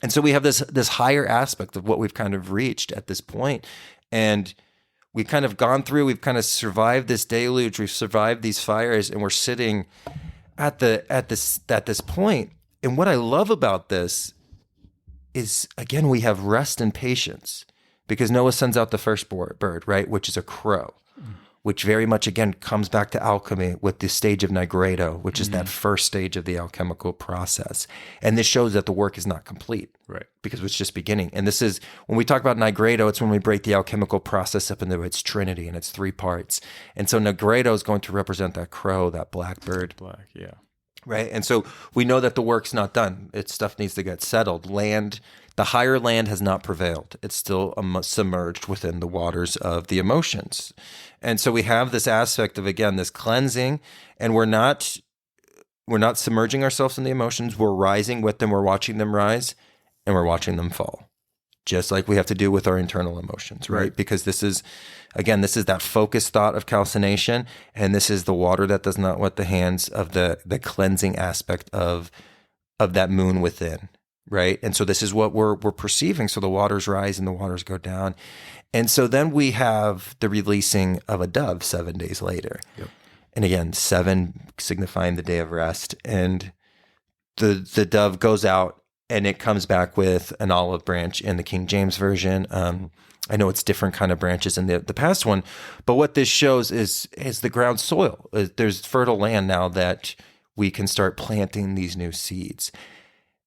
And so we have this higher aspect of what we've kind of reached at this point. And we've kind of gone through, we've kind of survived this deluge, we've survived these fires, and we're sitting at this point. And what I love about this is, again, we have rest and patience, because Noah sends out the first bird, right, which is a crow, which very much, again, comes back to alchemy with the stage of nigredo, which is that first stage of the alchemical process. And this shows that the work is not complete, right? Because it's just beginning. And this is, when we talk about nigredo, it's when we break the alchemical process up into its trinity and its 3 parts. And so nigredo is going to represent that crow, that blackbird. Black, yeah. Right? And so we know that the work's not done. Stuff needs to get settled. The higher land has not prevailed. It's still submerged within the waters of the emotions. And so we have this aspect of, again, this cleansing, and we're not submerging ourselves in the emotions. We're rising with them. We're watching them rise, and we're watching them fall, just like we have to do with our internal emotions, right? Because this is that focused thought of calcination, and this is the water that does not wet the hands of the cleansing aspect of that moon within. Right. And so this is what we're perceiving. So the waters rise and the waters go down. And so then we have the releasing of a dove 7 days later. Yep. And again, 7 signifying the day of rest. And the dove goes out and it comes back with an olive branch in the King James Version. I know it's different kind of branches in the past one, but what this shows is the ground soil. There's fertile land now that we can start planting these new seeds.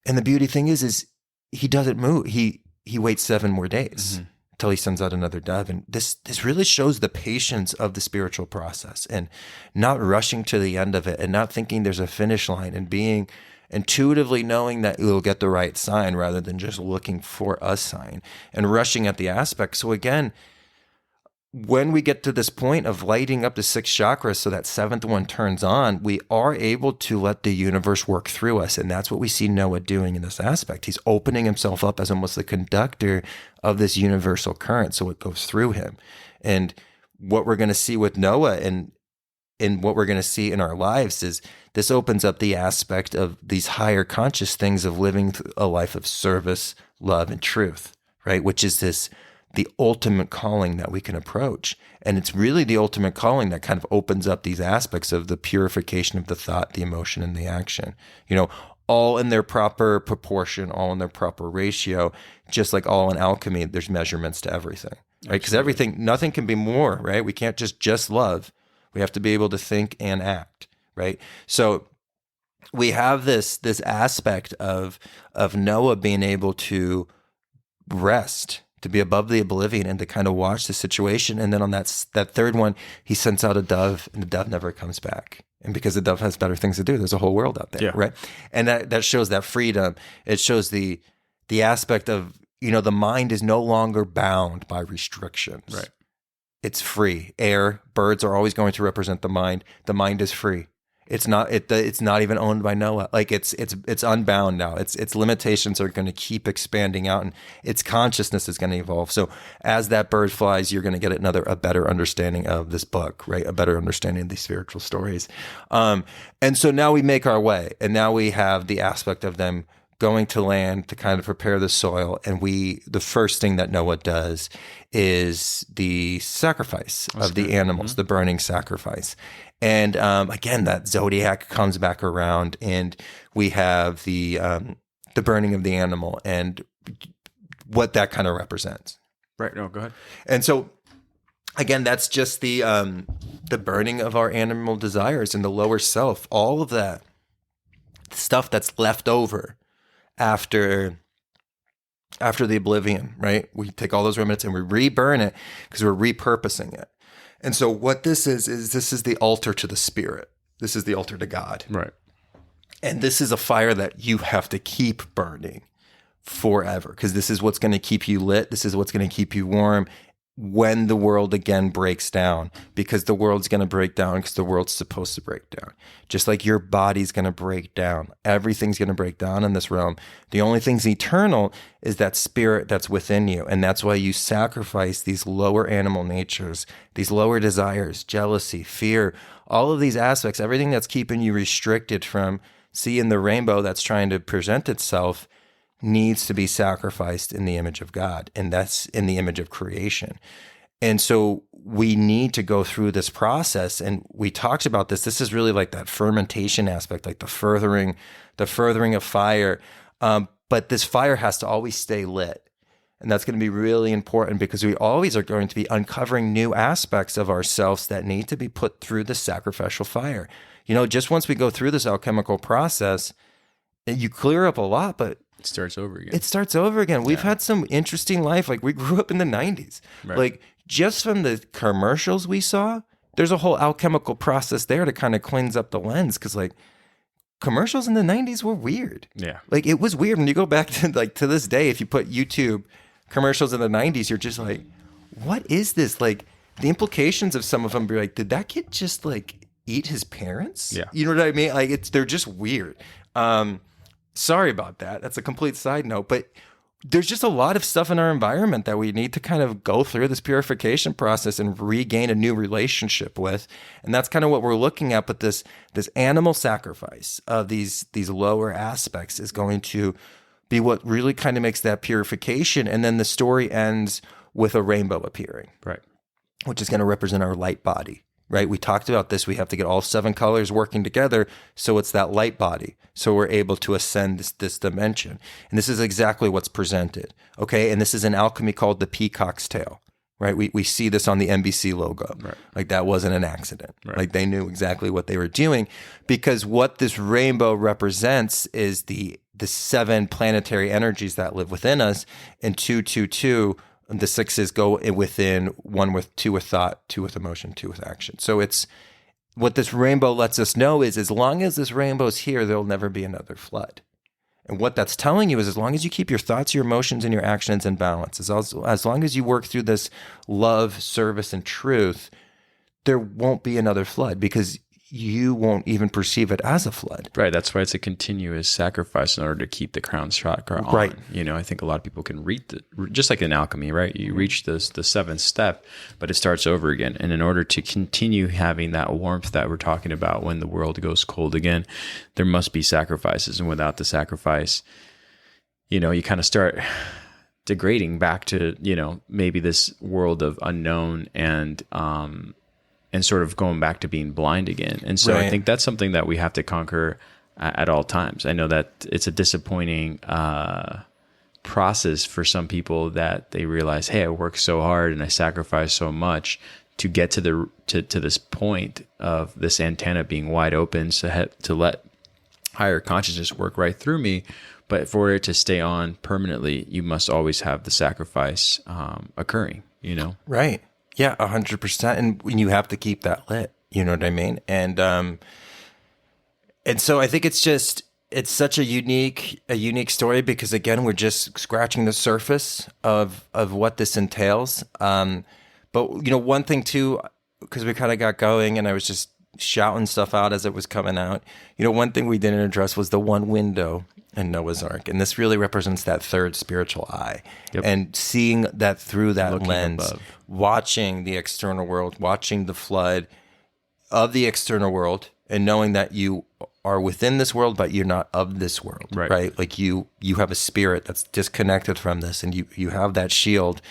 And the beauty thing is he doesn't move. He waits 7 more days until he sends out another dove. And this really shows the patience of the spiritual process, and not rushing to the end of it, and not thinking there's a finish line, and being intuitively knowing that you'll get the right sign rather than just looking for a sign and rushing at the aspect. So again, when we get to this point of lighting up the 6 chakras so that 7th one turns on, we are able to let the universe work through us. And that's what we see Noah doing in this aspect. He's opening himself up as almost the conductor of this universal current, so it goes through him. And what we're going to see with Noah and what we're going to see in our lives is this opens up the aspect of these higher conscious things of living a life of service, love, and truth, right? Which is this the ultimate calling that we can approach. And it's really the ultimate calling that kind of opens up these aspects of the purification of the thought, the emotion, and the action, all in their proper proportion, all in their proper ratio. Just like all in alchemy, there's measurements to everything, right? Because nothing can be more, right? We can't just love. We have to be able to think and act, right? So we have this aspect of Noah being able to rest, to be above the oblivion, and to kind of watch the situation. And then on that third one, he sends out a dove, and the dove never comes back. And because the dove has better things to do, there's a whole world out there, right? And that shows that freedom. It shows the aspect of, the mind is no longer bound by restrictions. Right. It's free. Air, birds are always going to represent the mind. The mind is free. It's not even owned by Noah. Like it's unbound now. Its limitations are going to keep expanding out, and its consciousness is going to evolve. So as that bird flies, you're going to get a better understanding of this book, right? A better understanding of these spiritual stories. And so now we make our way, and now we have the aspect of them going to land to kind of prepare the soil. And the first thing that Noah does is the sacrifice of the animals, the burning sacrifice. And again, that zodiac comes back around, and we have the burning of the animal and what that kind of represents. Right. No, go ahead. And so, again, that's just the burning of our animal desires and the lower self. All of that stuff that's left over after the oblivion, right? We take all those remnants and we re-burn it because we're repurposing it. And so what this is this is the altar to the spirit. This is the altar to God. Right. And this is a fire that you have to keep burning forever, because this is what's going to keep you lit. This is what's going to keep you warm when the world again breaks down, because the world's going to break down because the world's supposed to break down. Just like your body's going to break down. Everything's going to break down in this realm. The only thing's eternal is that spirit that's within you. And that's why you sacrifice these lower animal natures, these lower desires, jealousy, fear, all of these aspects, everything that's keeping you restricted from seeing the rainbow that's trying to present itself needs to be sacrificed in the image of God, and that's in the image of creation. And so we need to go through this process, and we talked about this. This is really like that fermentation aspect, like the furthering of fire. But this fire has to always stay lit. And that's going to be really important, because we always are going to be uncovering new aspects of ourselves that need to be put through the sacrificial fire. Just once we go through this alchemical process, you clear up a lot, but it starts over again. It starts over again. We've had some interesting life. Like, we grew up in the 90s. Right. Like, just from the commercials we saw, there's a whole alchemical process there to kind of cleanse up the lens. Because, like, commercials in the 90s were weird. Yeah. Like, it was weird. When you go back to this day, if you put YouTube commercials in the 90s, you're just like, what is this? Like, the implications of some of them be like, did that kid just, like, eat his parents? Yeah. You know what I mean? Like, they're just weird. Sorry about that. That's a complete side note, but there's just a lot of stuff in our environment that we need to kind of go through this purification process and regain a new relationship with. And that's kind of what we're looking at. But this animal sacrifice of these lower aspects is going to be what really kind of makes that purification. And then the story ends with a rainbow appearing, right, which is going to represent our light body. Right? We talked about this. We have to get all 7 colors working together. So it's that light body. So we're able to ascend this dimension. And this is exactly what's presented. Okay. And this is an alchemy called the peacock's tail, right? We see this on the NBC logo. Right. Like, that wasn't an accident. Right. Like, they knew exactly what they were doing, because what this rainbow represents is the 7 planetary energies that live within us. And 222, the 6s go within, 1 with 2 with thought, 2 with emotion, 2 with action. So it's what this rainbow lets us know is, as long as this rainbow's here, there'll never be another flood. And what that's telling you is, as long as you keep your thoughts, your emotions, and your actions in balance, as long as you work through this love, service, and truth, there won't be another flood, because you won't even perceive it as a flood. Right. That's why it's a continuous sacrifice in order to keep the crown chakra on. Right. I think a lot of people can read just like in alchemy, right? You reach the 7th step, but it starts over again. And in order to continue having that warmth that we're talking about when the world goes cold again, there must be sacrifices. And without the sacrifice, you kind of start degrading back to, maybe this world of unknown and sort of going back to being blind again. And so I think that's something that we have to conquer at all times. I know that it's a disappointing process for some people that they realize, hey, I worked so hard and I sacrificed so much to get to this point of this antenna being wide open to let higher consciousness work right through me. But for it to stay on permanently, you must always have the sacrifice occurring, Right. Yeah, 100%. And you have to keep that lit. You know what I mean? And so I think it's such a unique story because, again, we're just scratching the surface of what this entails. But, one thing too, because we kind of got going and I was just shouting stuff out as it was coming out. One thing we didn't address was the one window in Noah's Ark. And this really represents that third spiritual eye. Yep. And seeing that through that looking lens, above. Watching the external world, watching the flood of the external world, and knowing that you are within this world, but you're not of this world, right? Like you have a spirit that's disconnected from this, and you have that shield,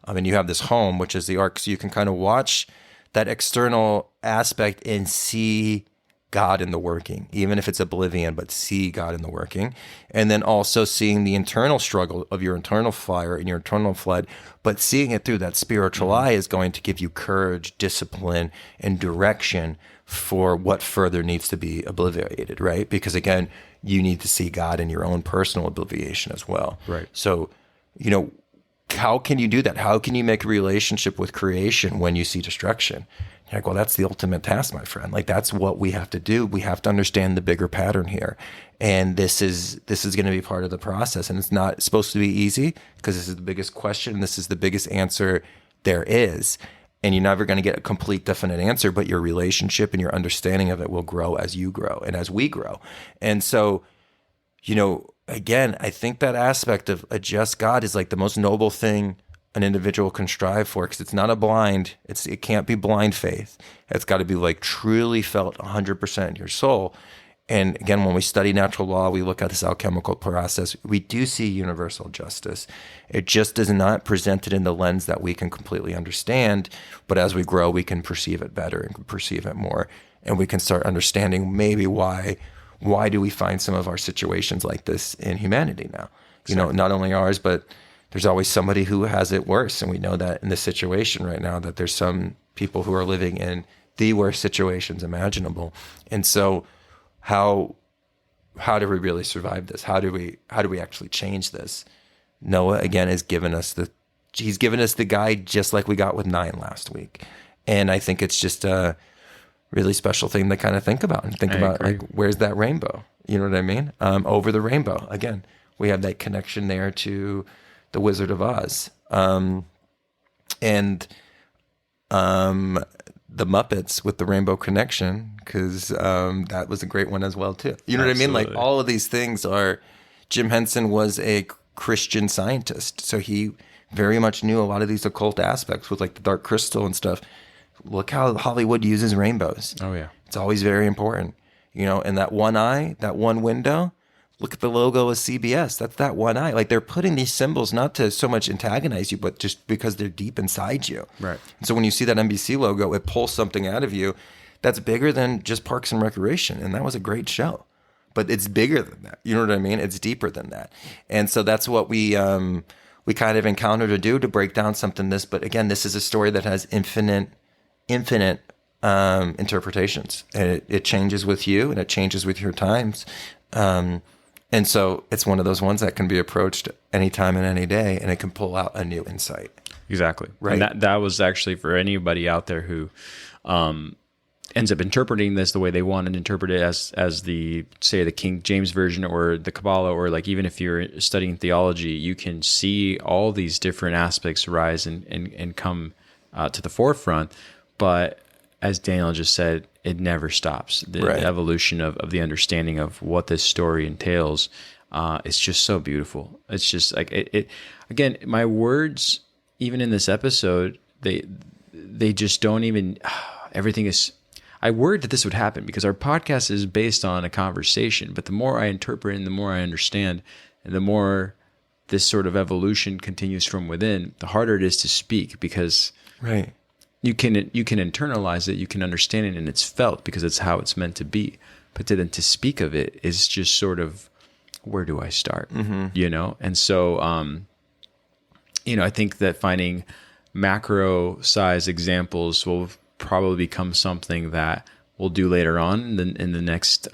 and you have this home, which is the ark. So you can kind of watch that external aspect and see God in the working, even if it's oblivion, but see God in the working. And then also seeing the internal struggle of your internal fire and your internal flood, but seeing it through that spiritual eye is going to give you courage, discipline, and direction for what further needs to be obliviated, right? Because again, you need to see God in your own personal obliviation as well. Right. So, how can you do that? How can you make a relationship with creation when you see destruction? You're like, well, that's the ultimate task, my friend. Like, that's what we have to do. We have to understand the bigger pattern here. And this is going to be part of the process. And it's not supposed to be easy because this is the biggest question. This is the biggest answer there is. And you're never going to get a complete, definite answer, but your relationship and your understanding of it will grow as you grow and as we grow. And so, again, I think that aspect of a just God is like the most noble thing an individual can strive for, because it's not a blind, it can't be blind faith. It's got to be like truly felt 100% in your soul. And again, when we study natural law, we look at this alchemical process, we do see universal justice. It just is not presented in the lens that we can completely understand, but as we grow, we can perceive it better and perceive it more. And we can start understanding maybe why do we find some of our situations like this in humanity now? Exactly. Not only ours, but there's always somebody who has it worse. And we know that in this situation right now, that there's some people who are living in the worst situations imaginable. And so how do we really survive this? How do we actually change this? Noah, again, has given us he's given us the guide, just like we got with 9 last week. And I think it's just a really special thing to kind of think about and think about, like, where's that rainbow? You know what I mean? Over the rainbow. Again, we have that connection there to the Wizard of Oz. And the Muppets with the Rainbow Connection, because that was a great one as well too. You know Absolutely. What I mean? Like, all of these things are. Jim Henson was a Christian scientist, so he very much knew a lot of these occult aspects with like the dark crystal and stuff. Look how Hollywood uses rainbows. Oh yeah, it's always very important. And that one eye, that one window. Look at the logo of CBS. That's that one eye. Like, they're putting these symbols not to so much antagonize you, but just because they're deep inside you. Right. And so when you see that NBC logo, it pulls something out of you that's bigger than just Parks and Recreation. And that was a great show. But it's bigger than that. You know what I mean? It's deeper than that. And so that's what we kind of encounter to do, to break down something this. But again, this is a story that has infinite interpretations. And it changes with you, and it changes with your times. And so it's one of those ones that can be approached anytime and any day, and it can pull out a new insight. Exactly. Right. And that was actually for anybody out there who ends up interpreting this the way they want and interpret it as the King James Version or the Kabbalah, or like even if you're studying theology, you can see all these different aspects rise and come to the forefront. But as Daniel just said, it never stops. The evolution of the understanding of what this story entails, it's just so beautiful. It's just like it. Again, my words, even in this episode, they just don't even. Everything is. I worried that this would happen because our podcast is based on a conversation. But the more I interpret and the more I understand, and the more this sort of evolution continues from within, the harder it is to speak, because Right. you can internalize it, you can understand it, and it's felt because it's how it's meant to be. But then to speak of it is just sort of, where do I start? You know? And so, you know, I think that finding macro size examples will probably become something that we'll do later on in the next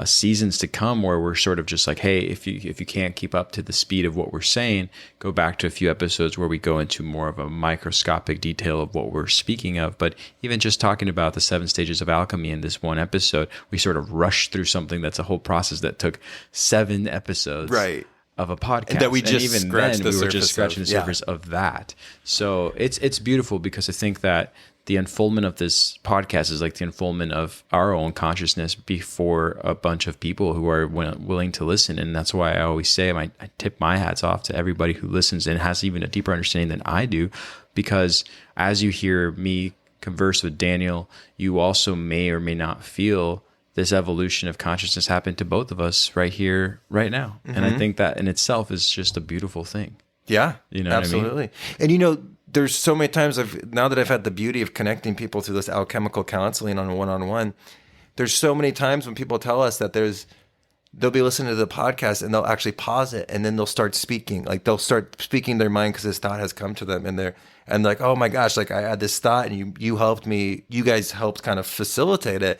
seasons to come, where we're sort of just like, hey, if you can't keep up to the speed of what we're saying, go back to a few episodes where we go into more of a microscopic detail of what we're speaking of. But even just talking about the 7 stages of alchemy in this one episode, we sort of rushed through something that's a whole process that took 7 episodes. Right. Of a podcast, and that we just even scratched then, the we were just scratching the surface of that. So it's beautiful, because I think that the unfoldment of this podcast is like the unfoldment of our own consciousness before a bunch of people who are willing to listen. And that's why I always say, I tip my hats off to everybody who listens and has even a deeper understanding than I do, because as you hear me converse with Daniel, you also may or may not feel this evolution of consciousness happen to both of us right here, right now. And I think that in itself is just a beautiful thing. Yeah, you know, absolutely. what I mean? And you know, there's so many times now that I've had the beauty of connecting people through this alchemical counseling on a one-on-one, there's so many times when people tell us that they'll be listening to the podcast and they'll actually pause it, and then they'll start speaking. Like they'll start speaking their mind because this thought has come to them, and like, oh my gosh, like I had this thought and you helped me, you guys helped kind of facilitate it.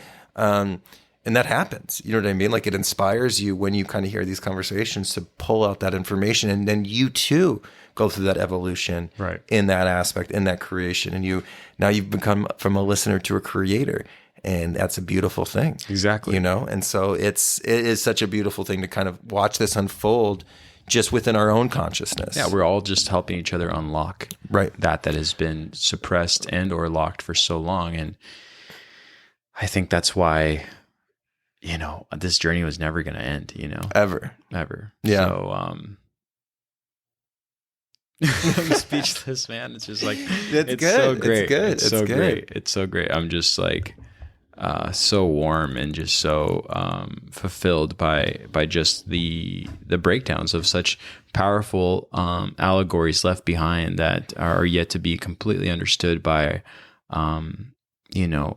And that happens, you know what I mean? Like it inspires you when you kind of hear these conversations to pull out that information, and then you too go through that evolution in that aspect, in that creation. And now you've become from a listener to a creator, and that's a beautiful thing. Exactly. You know? And so it is such a beautiful thing to kind of watch this unfold just within our own consciousness. Yeah, we're all just helping each other unlock that has been suppressed and or locked for so long. And I think that's why, you know, this journey was never going to end, you know, ever. Yeah. So, I'm speechless, man. It's just like, it's good. So great. It's so great. It's so great. I'm just like, so warm and just so, fulfilled by just the breakdowns of such powerful, allegories left behind that are yet to be completely understood by, you know,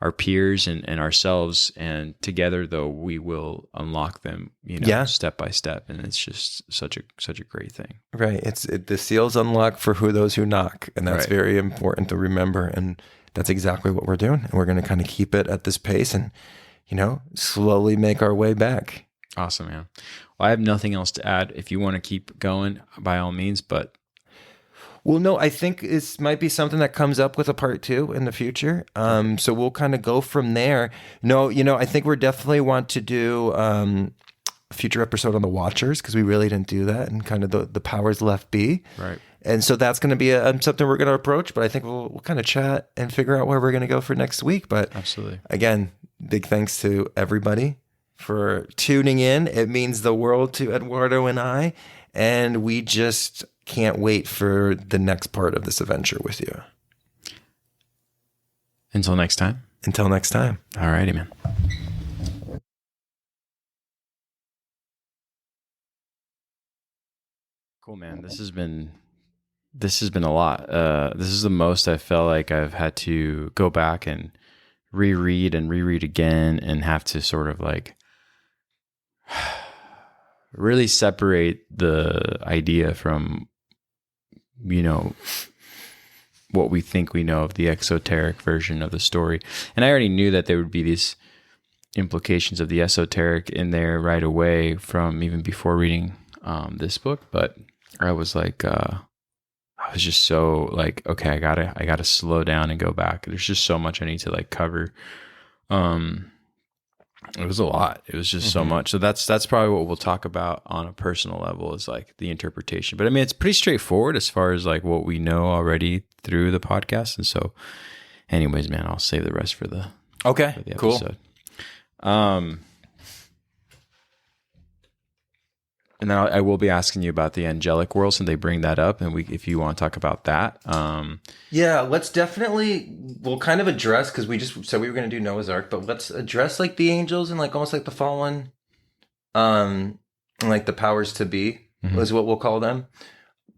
our peers and ourselves, and together though we will unlock them, you know, step by step. And it's just such a great thing. Right. The seal's unlocked for those who knock. And that's very important to remember. And that's exactly what we're doing. And we're going to kind of keep it at this pace and, you know, slowly make our way back. Awesome, man. Well, I have nothing else to add. If you want to keep going, by all means, but well, no, I think this might be something that comes up with a part 2 in the future. So we'll kind of go from there. No, you know, I think we definitely want to do a future episode on the Watchers, because we really didn't do that, and kind of the powers left be. Right. And so that's going to be something we're going to approach, but I think we'll kind of chat and figure out where we're going to go for next week. But absolutely, again, big thanks to everybody for tuning in. It means the world to Eduardo and I, and we just can't wait for the next part of this adventure with you. Until next time. All righty, man. Cool, man. This has been a lot. This is the most I felt like I've had to go back and reread again, and have to sort of like really separate the idea from, you know, what we think we know of the exoteric version of the story. And I already knew that there would be these implications of the esoteric in there right away from even before reading this book. But I was like, I was just so like, okay, I gotta slow down and go back. There's just so much I need to like cover. It was a lot. It was just so much. So that's probably what we'll talk about on a personal level, is like the interpretation. But I mean, it's pretty straightforward as far as like what we know already through the podcast. And so anyways, man, I'll save the rest for the episode. Cool. And then I will be asking you about the angelic world, since they bring that up, and if you want to talk about that. Yeah, we'll kind of address, because we just said we were going to do Noah's Ark, but let's address like the angels and like almost like the fallen like the powers to be is what we'll call them.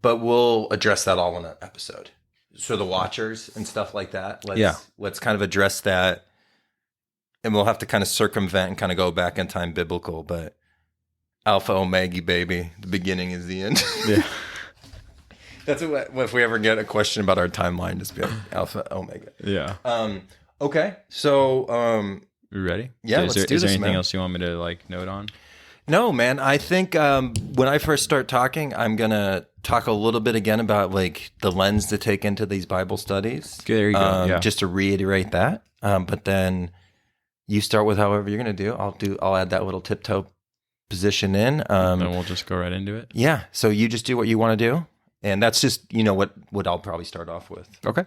But we'll address that all in an episode. So the watchers and stuff like that. Let's kind of address that. And we'll have to kind of circumvent and kind of go back in time biblical. But Alpha Omega, baby. The beginning is the end. Yeah. That's what, if we ever get a question about our timeline, just be like Alpha Omega. Yeah. Okay. So You ready? Yeah, So let's do is this, there anything man. else you want me to like note on? No, man. I think when I first start talking, I'm gonna talk a little bit again about like the lens to take into these Bible studies. There you go. Yeah. Just to reiterate that. But then you start with however you're gonna do. I'll add that little tiptoe position in. Then we'll just go right into it. Yeah. So you just do what you want to do, and that's just what I'll probably start off with. Okay.